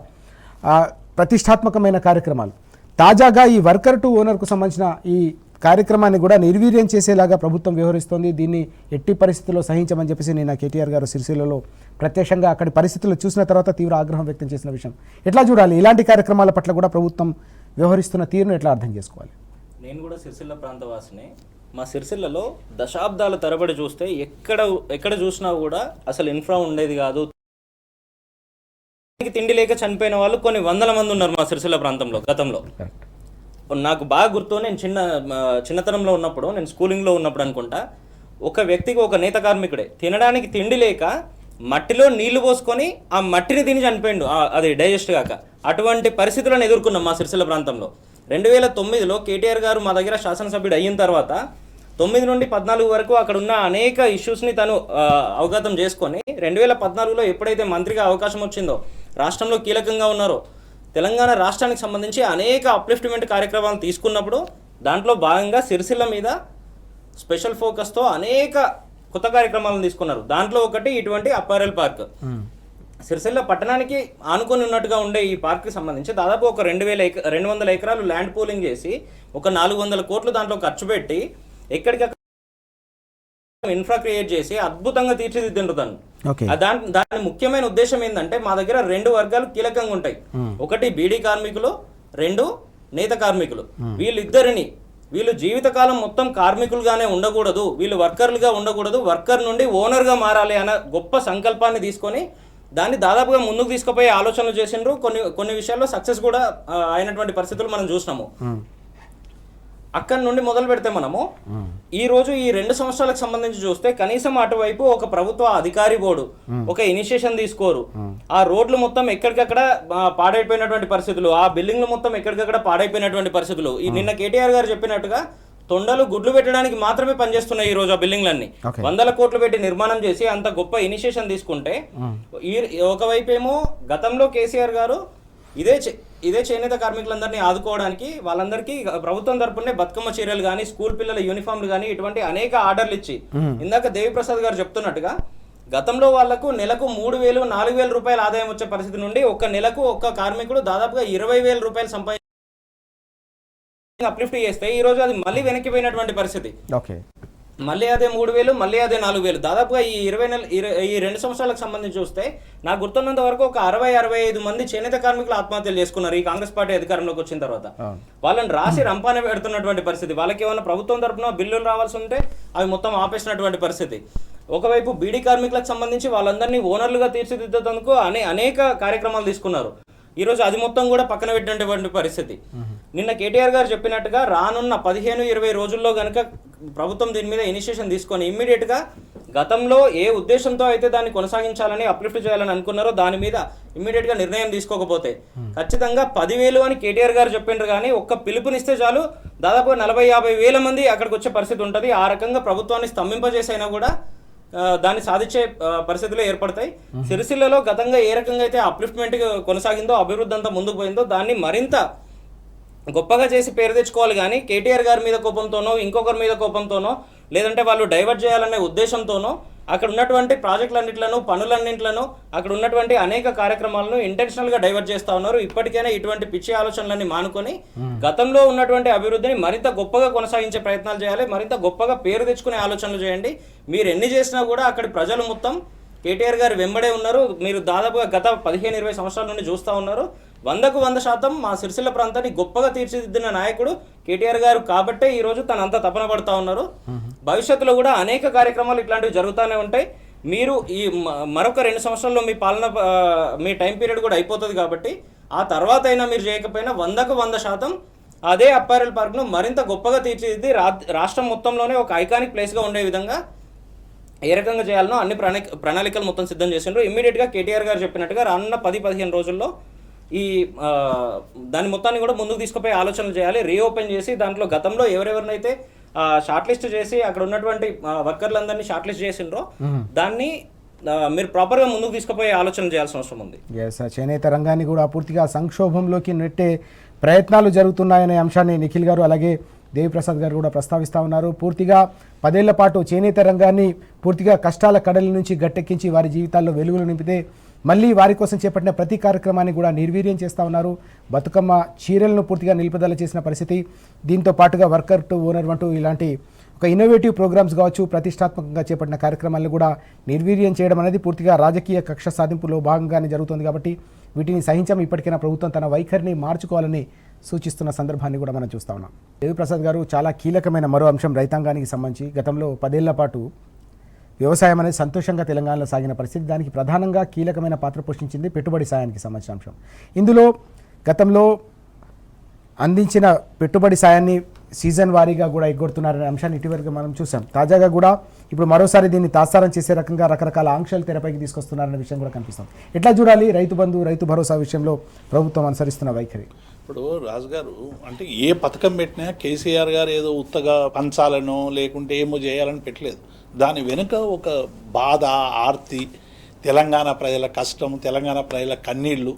ప్రతిష్టాత్మకమైన కార్యక్రమాలు. తాజాగా ఈ వర్కర్ టు ఓనర్కు సంబంధించిన ఈ కార్యక్రమాన్ని కూడా నిర్వీర్యం చేసేలాగా ప్రభుత్వం వ్యవహరిస్తోంది. దీన్ని ఎట్టి పరిస్థితుల్లో సహించమని చెప్పేసి నిన్న కేటీఆర్ గారు సిరిసిల్లలో ప్రత్యక్షంగా అక్కడి పరిస్థితులు చూసిన తర్వాత తీవ్ర ఆగ్రహం వ్యక్తం చేసిన విషయం ఎట్లా చూడాలి? ఇలాంటి కార్యక్రమాల పట్ల కూడా ప్రభుత్వం వ్యవహరిస్తున్న తీరును ఎట్లా అర్థం చేసుకోవాలి? నేను కూడా సిరిసిల్ల ప్రాంతవాసిని. మా సిరిసిల్లలో దశాబ్దాల తరబడి చూస్తే ఎక్కడ చూసినా కూడా అసలు ఇన్ఫ్రా ఉండేది కాదు. తిండి లేక చనిపోయిన వాళ్ళు కొన్ని 100 మంది ఉన్నారు మా సిరిసిల్ల ప్రాంతంలో గతంలో. నాకు బాగా గుర్తు, నేను చిన్నతనంలో ఉన్నప్పుడు, నేను స్కూలింగ్లో ఉన్నప్పుడు అనుకుంటా, ఒక వ్యక్తికి ఒక నేత కార్మికుడే తినడానికి తిండి లేక మట్టిలో నీళ్లు పోసుకొని ఆ మట్టిని తిని చనిపోయిండు, అది డైజెస్ట్ కాక. అటువంటి పరిస్థితులను ఎదుర్కొన్నాం మా సిరిసిల్ల ప్రాంతంలో. 2009లో కేటీఆర్ గారు మా దగ్గర శాసనసభ్యుడు అయిన తర్వాత 9 నుండి 14 వరకు అక్కడ ఉన్న అనేక ఇష్యూస్ని తను అవగతం చేసుకొని 2014లో ఎప్పుడైతే మంత్రిగా అవకాశం వచ్చిందో, రాష్ట్రంలో కీలకంగా ఉన్నారో, తెలంగాణ రాష్ట్రానికి సంబంధించి అనేక అప్లిఫ్ట్మెంట్ కార్యక్రమాలు తీసుకున్నప్పుడు దాంట్లో భాగంగా సిరిసిల్ల మీద స్పెషల్ ఫోకస్తో అనేక కొత్త కార్యక్రమాలను తీసుకున్నారు. దాంట్లో ఒకటి ఇటువంటి అప్పారెల్ పార్క్. సిరిసిల్ల పట్టణానికి ఆనుకొని ఉన్నట్టుగా ఉండే ఈ పార్క్కి సంబంధించి దాదాపు ఒక 200 ఎకరాలు ల్యాండ్ పూలింగ్ చేసి ఒక 400 కోట్లు దాంట్లో ఖర్చు పెట్టి ఎక్కడికక్కడ ఇన్ఫ్రా క్రియేట్ చేసి అద్భుతంగా తీర్చిదిద్దిండ్రు దాని ముఖ్యమైన ఉద్దేశం ఏంటంటే మా దగ్గర 2 వర్గాలు కీలకంగా ఉంటాయి. ఒకటి బీడీ కార్మికులు, 2 నేత కార్మికులు. వీళ్ళు జీవితకాలం మొత్తం కార్మికులుగానే ఉండకూడదు, వీళ్ళు వర్కర్లుగా ఉండకూడదు, వర్కర్ నుండి ఓనర్గా మారాలి అన్న గొప్ప సంకల్పాన్ని తీసుకొని దాన్ని దాదాపుగా ముందుకు తీసుకుపోయే ఆలోచనలు చేసిండ్రు. కొన్ని విషయాల్లో సక్సెస్ కూడా అయినటువంటి పరిస్థితులు మనం చూసినాము. అక్కడి నుండి మొదలు పెడితే మనము ఈ రోజు ఈ 2 సంవత్సరాలకు సంబంధించి చూస్తే కనీసం అటువైపు ఒక ప్రభుత్వ అధికారి బోర్డు ఒక ఇనిషియేషన్ తీసుకోరు. ఆ రోడ్లు మొత్తం ఎక్కడికక్కడ పాడైపోయినటువంటి పరిస్థితులు, ఆ బిల్డింగ్లు మొత్తం ఎక్కడికక్కడ పాడైపోయినటువంటి పరిస్థితులు. ఈ నిన్న కేటీఆర్ గారు చెప్పినట్టుగా తొండలు గుడ్లు పెట్టడానికి మాత్రమే పనిచేస్తున్నాయి ఈ రోజు ఆ బిల్డింగ్లన్నీ. 100 కోట్లు పెట్టి నిర్మాణం చేసి అంత గొప్ప ఇనిషియేషన్ తీసుకుంటే ఒకవైపు ఏమో గతంలో కేసీఆర్ గారు ఇదే చేనేత కార్మికులందరినీ ఆదుకోవడానికి వాళ్ళందరికీ ప్రభుత్వం తరపునే బతుకమ్మ చీరలు కానీ, స్కూల్ పిల్లల యూనిఫామ్లు కానీ ఇటువంటి అనేక ఆర్డర్లు ఇచ్చి, ఇందాక దేవిప్రసాద్ గారు చెప్తున్నట్టుగా గతంలో వాళ్లకు నెలకు 3,000-4,000 రూపాయల ఆదాయం వచ్చే పరిస్థితి నుండి ఒక నెలకు ఒక్క కార్మికుడు దాదాపుగా 20,000 రూపాయలు సంపాదించి అప్లిఫ్ట్ చేస్తే ఈ రోజు అది మళ్ళీ వెనక్కిపోయినటువంటి పరిస్థితి. మళ్ళీ అదే 3,000, మళ్ళీ అదే 4,000. దాదాపుగా ఈ 2 సంవత్సరాలకు సంబంధించి చూస్తే నాకు గుర్తున్నంత వరకు ఒక 60-65 మంది చేనేత కార్మికులు ఆత్మహత్యలు చేసుకున్నారు ఈ కాంగ్రెస్ పార్టీ అధికారంలోకి వచ్చిన తర్వాత. వాళ్ళని రాసి రంపాన పెడుతున్నటువంటి పరిస్థితి. వాళ్ళకి ఏమైనా ప్రభుత్వం తరపున బిల్లులు రావాల్సి ఉంటే అవి మొత్తం ఆపేసినటువంటి పరిస్థితి. ఒకవైపు బీడీ కార్మికులకు సంబంధించి వాళ్ళందరినీ ఓనర్లుగా తీర్చిదిద్దేందుకు అనేక కార్యక్రమాలు తీసుకున్నారు. ఈరోజు అది మొత్తం కూడా పక్కన పెట్టినటువంటి పరిస్థితి. నిన్న కేటీఆర్ గారు చెప్పినట్టుగా రానున్న 15-20 రోజుల్లో కనుక ప్రభుత్వం దీని మీద ఇనిషియేషన్ తీసుకొని ఇమ్మీడియట్గా గతంలో ఏ ఉద్దేశంతో అయితే దాన్ని కొనసాగించాలని అప్లిఫ్ట్ చేయాలని అనుకున్నారో దాని మీద ఇమ్మీడియట్గా నిర్ణయం తీసుకోకపోతే ఖచ్చితంగా 10,000 అని కేటీఆర్ గారు చెప్పిండ్రు. కానీ ఒక్క పిలుపునిస్తే చాలు దాదాపు 40-50 వేల మంది అక్కడికి వచ్చే పరిస్థితి ఉంటుంది. ఆ రకంగా ప్రభుత్వాన్ని స్తంభింపజేసైనా కూడా దాన్ని సాధించే పరిస్థితులు ఏర్పడతాయి. సిరిసిల్లలో గతంగా ఏ రకంగా అయితే అప్లిఫ్ట్మెంట్ కొనసాగిందో, అభివృద్ధి అంతా ముందుకు పోయిందో దాన్ని మరింత గొప్పగా చేసి పేరు తెచ్చుకోవాలి. కానీ కేటీఆర్ గారి మీద కోపంతోనో, ఇంకొకరి మీద కోపంతోనో, లేదంటే వాళ్ళు డైవర్ట్ చేయాలనే ఉద్దేశంతోనో అక్కడ ఉన్నటువంటి ప్రాజెక్టులన్నింటిలను, పనులన్నింటిలను, అక్కడ ఉన్నటువంటి అనేక కార్యక్రమాలను ఇంటెన్షనల్గా డైవర్ట్ చేస్తూ ఉన్నారు. ఇప్పటికైనా ఇటువంటి పిచ్చి ఆలోచనలన్నీ మానుకొని గతంలో ఉన్నటువంటి అభివృద్ధిని మరింత గొప్పగా కొనసాగించే ప్రయత్నాలు చేయాలి. మరింత గొప్పగా పేరు తెచ్చుకునే ఆలోచనలు చేయండి. మీరు ఎన్ని చేసినా కూడా అక్కడి ప్రజలు మొత్తం కేటీఆర్ గారు వెంబడే ఉన్నారు. మీరు దాదాపుగా గత 15-20 సంవత్సరాల నుండి చూస్తూ ఉన్నారు. 100% మా సిరిసిల్ల ప్రాంతాన్ని గొప్పగా తీర్చిదిద్దిన నాయకుడు కేటీఆర్ గారు కాబట్టే ఈరోజు తనంతా తపన పడుతూ ఉన్నారు. భవిష్యత్తులో కూడా అనేక కార్యక్రమాలు ఇట్లాంటివి జరుగుతూనే ఉంటాయి. మీరు ఈ మరొక 2 సంవత్సరాల్లో మీ పాలన, మీ టైం పీరియడ్ కూడా అయిపోతుంది. కాబట్టి ఆ తర్వాత అయినా మీరు చేయకపోయినా 100% అదే అప్పారెల్ పార్క్ను మరింత గొప్పగా తీర్చిదిద్ది రాష్ట్రం మొత్తంలోనే ఒక ఐకానిక్ ప్లేస్గా ఉండే విధంగా ఏ రకంగా చేయాలనో అన్ని ప్రణాళికలు మొత్తం సిద్ధం చేసిండ్రు. ఇమ్మీడియట్గా కేటీఆర్ గారు చెప్పినట్టుగా రానున్న 10-15 రోజుల్లో ఈ దాని మొత్తాన్ని కూడా ముందుకు తీసుకుపోయే ఆలోచనలు చేయాలి. రీఓపెన్ చేసి దాంట్లో గతంలో ఎవరెవరినైతే షార్ట్ లిస్ట్ చేసి అక్కడ ఉన్నటువంటి వర్కర్లందరినీ షార్ట్ లిస్ట్ చేసిండ్రో దాన్ని మీరు ప్రాపర్గా ముందుకు తీసుకుపోయే ఆలోచన చేయాల్సిన అవసరం ఉంది. చేనేత రంగాన్ని కూడా పూర్తిగా సంక్షోభంలోకి నెట్టే ప్రయత్నాలు జరుగుతున్నాయనే అంశాన్ని నిఖిల్ గారు అలాగే దేవిప్రసాద్ గారు కూడా ప్రస్తావిస్తూ ఉన్నారు. పూర్తిగా 10 ఏళ్ల పాటు చేనేత రంగాన్ని పూర్తిగా కష్టాల కడలి నుంచి గట్టెక్కించి వారి జీవితాల్లో వెలుగులు నింపితే మళ్ళీ వారి కోసం చేపట్టిన ప్రతి కార్యక్రమాన్ని కూడా నిర్వీర్యం చేస్తూ ఉన్నారు. బతుకమ్మ చీరలను పూర్తిగా నిలుపుదల చేసిన పరిస్థితి. దీంతో పాటుగా వర్కర్ టు ఓనర్ అంటూ ఇలాంటి ఒక ఇన్నోవేటివ్ ప్రోగ్రామ్స్ కావచ్చు, ప్రతిష్టాత్మకంగా చేపట్టిన కార్యక్రమాలను కూడా నిర్వీర్యం చేయడం అనేది పూర్తిగా రాజకీయ కక్ష సాధింపులో భాగంగానే జరుగుతుంది. కాబట్టి వీటిని సహించం. ఇప్పటికైనా ప్రభుత్వం తన వైఖరిని మార్చుకోవాలని సూచిస్తున్న సందర్భాన్ని కూడా మనం చూస్తూ ఉన్నాం. దేవిప్రసాద్ గారు, చాలా కీలకమైన మరో అంశం రైతాంగానికి సంబంధించి గతంలో 10 ఏళ్ల పాటు వ్యవసాయం అనేది సంతోషంగా తెలంగాణలో సాగిన పరిస్థితి. దానికి ప్రధానంగా కీలకమైన పాత్ర పోషించింది పెట్టుబడి సాయానికి సంబంధించిన అంశం. ఇందులో గతంలో అందించిన పెట్టుబడి సాయాన్ని సీజన్ వారీగా కూడా ఎగ్గొడుతున్నారనే అంశాన్ని ఇటీవలగా మనం చూసాం. తాజాగా కూడా ఇప్పుడు మరోసారి దీన్ని తాత్సారం చేసే రకంగా రకరకాల ఆంక్షలు తెరపైకి తీసుకొస్తున్నారనే విషయం కూడా కనిపిస్తుంది. ఎట్లా చూడాలి రైతు బంధు, రైతు భరోసా విషయంలో ప్రభుత్వం అనుసరిస్తున్న వైఖరి? ఇప్పుడు రాజుగారు అంటే ఏ పథకం పెట్టినా కేసీఆర్ గారు ఏదో ఉత్తగా పంచాలనో లేకుంటే ఏమో చేయాలని పెట్టలేదు. దాని వెనుక ఒక బాధ, ఆర్తి తెలంగాణ ప్రజల కష్టం, తెలంగాణ ప్రజల కన్నీళ్లు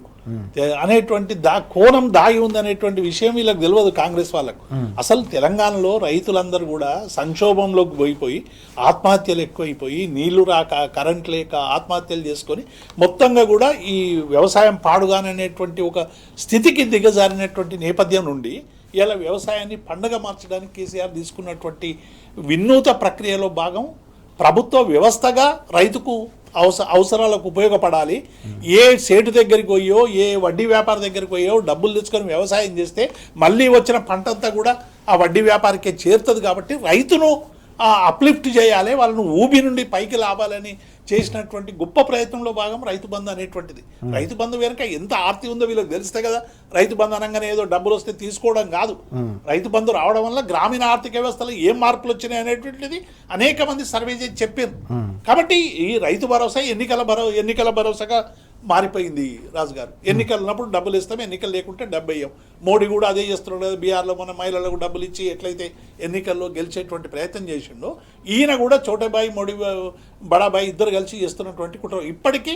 అనేటువంటి కోణం దాగి ఉందనేటువంటి విషయం వీళ్ళకి తెలియదు కాంగ్రెస్ వాళ్ళకు. అసలు తెలంగాణలో రైతులందరూ కూడా సంక్షోభంలోకి పోయిపోయి ఆత్మహత్యలు ఎక్కువైపోయి నీళ్లు రాక కరెంట్ లేక ఆత్మహత్యలు చేసుకొని మొత్తంగా కూడా ఈ వ్యవసాయం పాడుగాననేటువంటి ఒక స్థితికి దిగజారినటువంటి నేపథ్యం నుండి ఇలా వ్యవసాయాన్ని పండగ మార్చడానికి కేసీఆర్ తీసుకున్నటువంటి వినూత ప్రక్రియలో భాగం ప్రభుత్వ వ్యవస్థగా రైతుకు అవసరాలకు ఉపయోగపడాలి. ఏ సేటు దగ్గరికి పోయో ఏ వడ్డీ వ్యాపారి దగ్గరికి పోయో డబ్బులు తెచ్చుకొని వ్యవసాయం చేస్తే మళ్ళీ వచ్చిన పంట అంతా కూడా ఆ వడ్డీ వ్యాపారికే చేరుతుంది. కాబట్టి రైతును అప్లిఫ్ట్ చేయాలి, వాళ్ళను ఊబి నుండి పైకి లాభాలని చేసినటువంటి గొప్ప ప్రయత్నంలో భాగం రైతు బంధు అనేటువంటిది. రైతు బంధు వెనుక ఎంత ఆర్తి ఉందో వీళ్ళకి తెలిస్తే కదా. రైతు బంధు అనగానే ఏదో డబ్బులు వస్తే తీసుకోవడం కాదు. రైతు బంధు రావడం వల్ల గ్రామీణ ఆర్థిక వ్యవస్థలో ఏం మార్పులు వచ్చినాయి అనేటువంటిది అనేక మంది సర్వే చేసి చెప్పారు. కాబట్టి ఈ రైతు భరోసా ఎన్నికల భరోసాగా మారిపోయింది రాజుగారు. ఎన్నికలు ఉన్నప్పుడు డబ్బులు ఇస్తాం, ఎన్నికలు లేకుంటే డబ్బు ఇయ్యం. మోడీ కూడా అదే చేస్తున్నాడు కదా. బీహార్లో మన మహిళలకు డబ్బులు ఇచ్చి ఎట్లయితే ఎన్నికల్లో గెలిచేటువంటి ప్రయత్నం చేసిండో ఈయన కూడా చోటబాయి మోడీ బడాబాయి ఇద్దరు కలిసి చేస్తున్నటువంటి కుట్ర. ఇప్పటికీ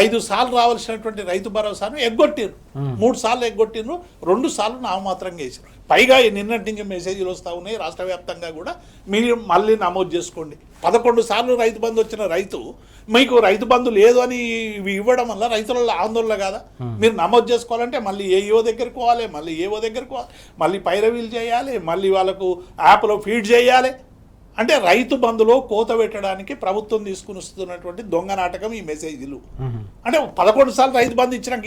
5 సార్లు రావాల్సినటువంటి రైతు భరోసాను ఎగ్గొట్టిరు, 3 సార్లు ఎగ్గొట్టిరు, 2 సార్లు నామమాత్రంగా వేసారు. పైగా నిన్నటి నుంచి మెసేజ్లు వస్తూ ఉన్నాయి రాష్ట్ర వ్యాప్తంగా కూడా, మీరు మళ్ళీ నమోదు చేసుకోండి. 11 సార్లు రైతు బంధు వచ్చిన రైతు మీకు రైతు బంధు లేదు అని ఇవి ఇవ్వడం వల్ల రైతుల ఆందోళన కాదా? మీరు నమోదు చేసుకోవాలంటే మళ్ళీ ఏఓ దగ్గరికి పోవాలి, మళ్ళీ పైరవీలు చేయాలి, మళ్ళీ వాళ్ళకు యాప్లో ఫీడ్ చేయాలి. అంటే రైతు బంధులో కోత పెట్టడానికి ప్రభుత్వం తీసుకుని వస్తున్నటువంటి దొంగ నాటకం ఈ మెసేజ్లు. అంటే 11 సార్లు రైతు బంధు ఇచ్చినాక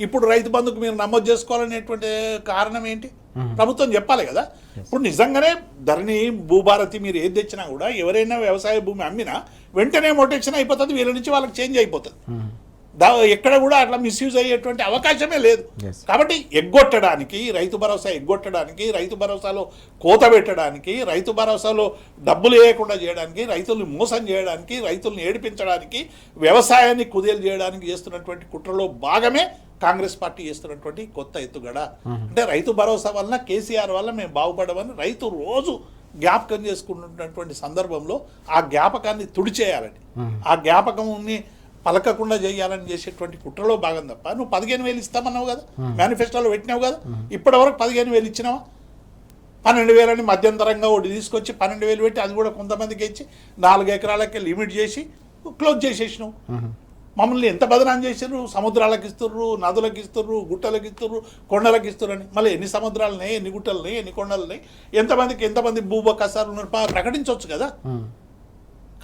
ఇప్పుడు రైతు బంధుకు మీరు నమోదు చేసుకోవాలనేటువంటి కారణం ఏంటి? ప్రభుత్వం చెప్పాలి కదా. ఇప్పుడు నిజంగానే ధరణి, భూభారతి మీరు ఏది తెచ్చినా కూడా ఎవరైనా వ్యవసాయ భూమి అమ్మినా వెంటనే మొటెక్షన్ అయిపోతుంది, వీళ్ళ నుంచి వాళ్ళకి చేంజ్ అయిపోతుంది. ఎక్కడ కూడా అట్లా మిస్యూజ్ అయ్యేటువంటి అవకాశమే లేదు. కాబట్టి ఎగ్గొట్టడానికి, రైతు భరోసా ఎగ్గొట్టడానికి, రైతు భరోసాలో కోత పెట్టడానికి, రైతు భరోసాలో డబ్బులు వేయకుండా చేయడానికి, రైతుల్ని మోసం చేయడానికి, రైతుల్ని ఏడిపించడానికి, వ్యవసాయాన్ని కుదేలు చేయడానికి చేస్తున్నటువంటి కుట్రలో భాగమే కాంగ్రెస్ పార్టీ చేస్తున్నటువంటి కొత్త ఎత్తుగడ. అంటే రైతు భరోసా వలన, కేసీఆర్ వల్ల మేము బాగుపడమని రైతు రోజు జ్ఞాపకం చేసుకుంటున్నటువంటి సందర్భంలో ఆ జ్ఞాపకాన్ని తుడిచేయాలని, ఆ జ్ఞాపకంని పలకకుండా చేయాలని చేసేటువంటి కుట్రలో భాగం తప్ప నువ్వు 15,000 ఇస్తామన్నావు కదా, మేనిఫెస్టోలో పెట్టినావు కదా, ఇప్పటి వరకు 15,000 ఇచ్చినావా? 12,000 మధ్యంతరంగా ఒకటి తీసుకొచ్చి 12,000 పెట్టి అది కూడా కొంతమందికి ఇచ్చి 4 ఎకరాలకి లిమిట్ చేసి క్లోజ్ చేసేసినావు. మమ్మల్ని ఎంత బదనాం చేసారు? సముద్రాలకు ఇస్తుర్రు, నదులకు ఇస్తుర్రు, గుట్టలకు ఇస్తుర్రు, కొండలకు ఇస్తుర్రని. మళ్ళీ ఎన్ని సముద్రాలున్నాయి, ఎన్ని గుట్టలున్నాయి, ఎన్ని కొండలున్నాయి, ఎంతమంది భూబకాసాలు ఉన్నారు ప్రకటించవచ్చు కదా.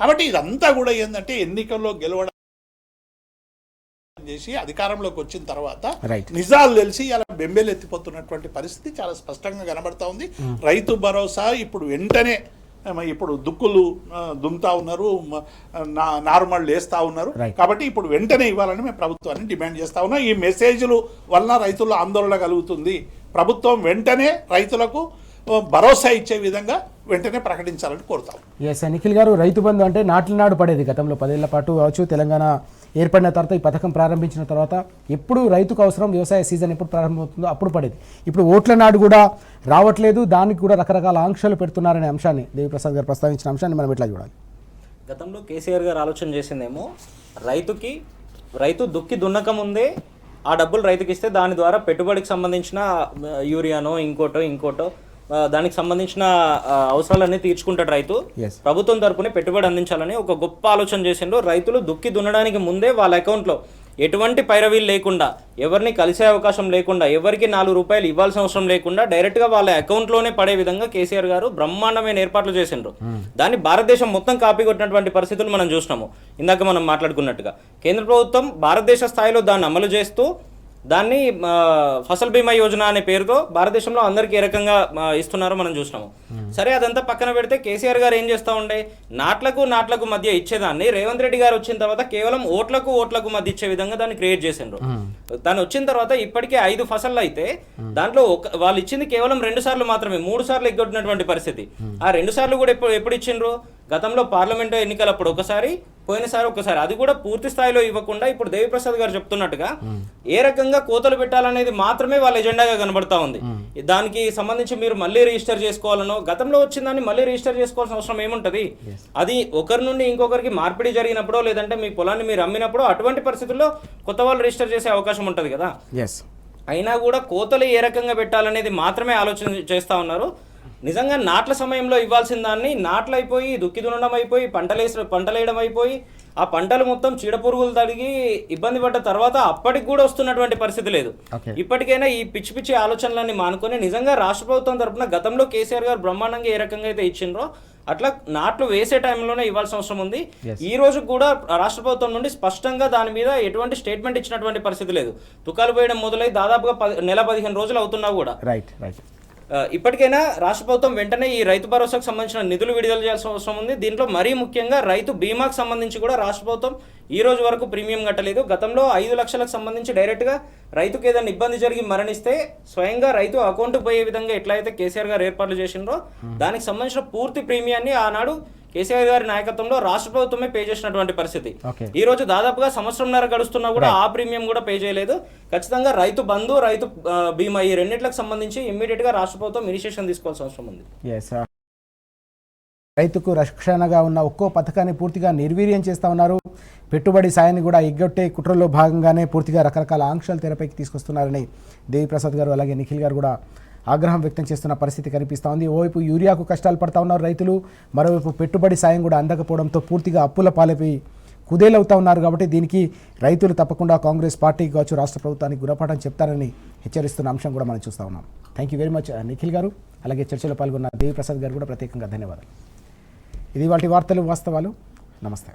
కాబట్టి ఇదంతా కూడా ఏంటంటే ఎన్నికల్లో గెలవడం చేసి అధికారంలోకి వచ్చిన తర్వాత నిజాలు తెలిసి అలా బెంబేలు ఎత్తిపోతున్నటువంటి పరిస్థితి చాలా స్పష్టంగా కనబడతా ఉంది. రైతు భరోసా ఇప్పుడు వెంటనే ఇప్పుడు దుక్కులు దుమ్తా ఉన్నారు, నార్మల్ వేస్తూ ఉన్నారు. కాబట్టి ఇప్పుడు వెంటనే ఇవ్వాలని మేము ప్రభుత్వాన్ని డిమాండ్ చేస్తా ఉన్నాం. ఈ మెసేజ్లు వలన రైతుల్లో ఆందోళన కలుగుతుంది. ప్రభుత్వం వెంటనే రైతులకు భరోసా ఇచ్చే విధంగా వెంటనే ప్రకటించాలని కోరుతాం. ఎస్ నిఖిల్ గారు, రైతు బంధు అంటే నాటి నాడు పడేది. గతంలో 10 ఏళ్ల పాటు కావచ్చు, తెలంగాణ ఏర్పడిన తర్వాత ఈ పథకం ప్రారంభించిన తర్వాత ఎప్పుడు రైతుకు అవసరం, వ్యవసాయ సీజన్ ఎప్పుడు ప్రారంభమవుతుందో అప్పుడు పడేది. ఇప్పుడు ఓట్ల నాడు కూడా రావట్లేదు, దానికి కూడా రకరకాల ఆంక్షలు పెడుతున్నారనే అంశాన్ని దేవిప్రసాద్ గారు ప్రస్తావించిన అంశాన్ని మనం ఎట్లా చూడాలి? గతంలో కేసీఆర్ గారు ఆలోచన చేసిందేమో రైతు దుక్కి దున్నక ముందే ఆ డబ్బులు రైతుకి ఇస్తే దాని ద్వారా పెట్టుబడికి సంబంధించిన యూరియానో ఇంకోటో దానికి సంబంధించిన అవసరాలన్నీ తీర్చుకుంటాడు రైతు. ప్రభుత్వం తరపునే పెట్టుబడి అందించాలని ఒక గొప్ప ఆలోచన చేసిండ్రు. రైతులు దుక్కి దున్నడానికి ముందే వాళ్ళ అకౌంట్లో ఎటువంటి పైరవీలు లేకుండా, ఎవరిని కలిసే అవకాశం లేకుండా, ఎవరికి 4 రూపాయలు ఇవ్వాల్సిన అవసరం లేకుండా డైరెక్ట్గా వాళ్ళ అకౌంట్లోనే పడే విధంగా కేసీఆర్ గారు బ్రహ్మాండమైన ఏర్పాట్లు చేసిండ్రు. దాన్ని భారతదేశం మొత్తం కాపీ కొట్టినటువంటి పరిస్థితులు మనం చూసినాము. ఇందాక మనం మాట్లాడుకున్నట్టుగా కేంద్ర ప్రభుత్వం భారతదేశ స్థాయిలో దాన్ని అమలు చేస్తూ దాన్ని ఫసల్ బీమా యోజన అనే పేరుతో భారతదేశంలో అందరికీ ఏ రకంగా ఇస్తున్నారో మనం చూసినాము. సరే, అదంతా పక్కన పెడితే కేసీఆర్ గారు ఏం చేస్తూ ఉండే, నాట్లకు మధ్య ఇచ్చేదాన్ని రేవంత్ రెడ్డి గారు వచ్చిన తర్వాత కేవలం ఓట్లకు మధ్య ఇచ్చే విధంగా దాన్ని క్రియేట్ చేసిండ్రు. దాన్ని వచ్చిన తర్వాత ఇప్పటికే 5 ఫసళ్ళు అయితే దాంట్లో వాళ్ళు ఇచ్చింది కేవలం 2 సార్లు మాత్రమే, 3 సార్లు ఎగ్గొట్టినటువంటి పరిస్థితి. ఆ 2 సార్లు కూడా ఎప్పుడు ఇచ్చిండ్రు? గతంలో పార్లమెంటు ఎన్నికలప్పుడు ఒకసారి, పోయినసారి ఒక్కసారి, అది కూడా పూర్తి స్థాయిలో ఇవ్వకుండా ఇప్పుడు దేవిప్రసాద్ గారు చెప్తున్నట్టుగా ఏ రకంగా కోతలు పెట్టాలనేది మాత్రమే వాళ్ళ ఎజెండాగా కనబడతా ఉంది. దానికి సంబంధించి మీరు మళ్ళీ రిజిస్టర్ చేసుకోవాలనో, గతంలో వచ్చిందాన్ని మళ్ళీ రిజిస్టర్ చేసుకోవాల్సిన అవసరం ఏముంటది? అది ఒకరి నుండి ఇంకొకరికి మార్పిడి జరిగినప్పుడో లేదంటే మీ పొలాన్ని మీరు అమ్మినప్పుడో అటువంటి పరిస్థితుల్లో కొత్త వాళ్ళు రిజిస్టర్ చేసే అవకాశం ఉంటుంది కదా. అయినా కూడా కోతలు ఏ రకంగా పెట్టాలనేది మాత్రమే ఆలోచన చేస్తూ ఉన్నారు. నిజంగా నాట్ల సమయంలో ఇవ్వాల్సిన దాన్ని నాట్లు అయిపోయి, దుక్కి దున్నడం అయిపోయి, పంటలేయడం అయిపోయి, ఆ పంటలు మొత్తం చీడపురుగులు తడిగి ఇబ్బంది పడ్డ తర్వాత అప్పటికి కూడా వస్తున్నటువంటి పరిస్థితి లేదు. ఇప్పటికైనా ఈ పిచ్చి పిచ్చి ఆలోచనలన్నీ మానుకొని నిజంగా రాష్ట్ర ప్రభుత్వం తరఫున గతంలో కేసీఆర్ గారు బ్రహ్మాండంగా ఏ రకంగా అయితే ఇచ్చిండ్రో అట్లా నాట్లు వేసే టైంలోనే ఇవ్వాల్సిన అవసరం ఉంది. ఈ రోజు కూడా రాష్ట్ర ప్రభుత్వం నుండి స్పష్టంగా దాని మీద ఎటువంటి స్టేట్మెంట్ ఇచ్చినటువంటి పరిస్థితి లేదు. తుకాలు పోయడం మొదలై దాదాపుగా నెల 15 రోజులు అవుతున్నా కూడా ఇప్పటికైనా రాష్ట్ర ప్రభుత్వం వెంటనే ఈ రైతు భరోసాకు సంబంధించిన నిధులు విడుదల చేయాల్సిన అవసరం ఉంది. దీంట్లో మరీ ముఖ్యంగా రైతు బీమాకు సంబంధించి కూడా రాష్ట్ర ప్రభుత్వం ఈ రోజు వరకు ప్రీమియం కట్టలేదు. గతంలో 5 లక్షలకు సంబంధించి డైరెక్ట్గా రైతుకు ఏదైనా ఇబ్బంది జరిగి మరణిస్తే స్వయంగా రైతు అకౌంట్కి పోయే విధంగా ఎట్లయితే కేసీఆర్ గారు ఏర్పాట్లు చేసిండ్రో దానికి సంబంధించిన పూర్తి ప్రీమియాన్ని ఆనాడు కేసీఆర్ గారి నాయకత్వంలో రాష్ట్ర ప్రభుత్వమే పే చేసినటువంటి పరిస్థితి. ఈ రోజు దాదాపుగా సంవత్సరంన్నర గడుస్తున్నా కూడా ఆ ప్రీమియం కూడా పే చేయలేదు. ఖచ్చితంగా రైతు బంధు, రైతు బీమా ఈ రెండింటికి సంబంధించి ఇమ్మీడియట్ గా రాష్ట్ర ప్రభుత్వం ఇనిషియేషన్ తీసుకోవాల్సిన అవసరం ఉంది. రైతుకు రక్షణగా ఉన్న ఒక్కో పథకాన్ని పూర్తిగా నిర్వీర్యం చేస్తా ఉన్నారు. పెట్టుబడి సాయాన్ని కూడా ఎగ్గొట్టే కుట్రలో భాగంగానే పూర్తిగా రకరకాల ఆంక్షలు తెరపైకి తీసుకొస్తున్నారని దేవిప్రసాద్ గారు అలాగే నిఖిల్ గారు కూడా ఆగ్రహం వ్యక్తం చేస్తున్న పరిస్థితి కనిపిస్తూ ఉంది. ఓవైపు యూరియాకు కష్టాలు పడతా ఉన్నారు రైతులు, మరోవైపు పెట్టుబడి సాయం కూడా అందకపోవడంతో పూర్తిగా అప్పుల పాలైపోయి కుదేలవుతా ఉన్నారు. కాబట్టి దీనికి రైతులు తప్పకుండా కాంగ్రెస్ పార్టీకి కావచ్చు రాష్ట్ర ప్రభుత్వానికి గుణపాఠం చెప్తారని హెచ్చరిస్తున్న అంశం కూడా మనం చూస్తూ ఉన్నాం. Thank you very much Nikhil గారు, అలాగే చర్చలో పాల్గొన్న దేవిప్రసాద్ గారు కూడా ప్రత్యేకంగా ధన్యవాదాలు. ఇది వాటి వార్తలు వాస్తవాలు. నమస్తే.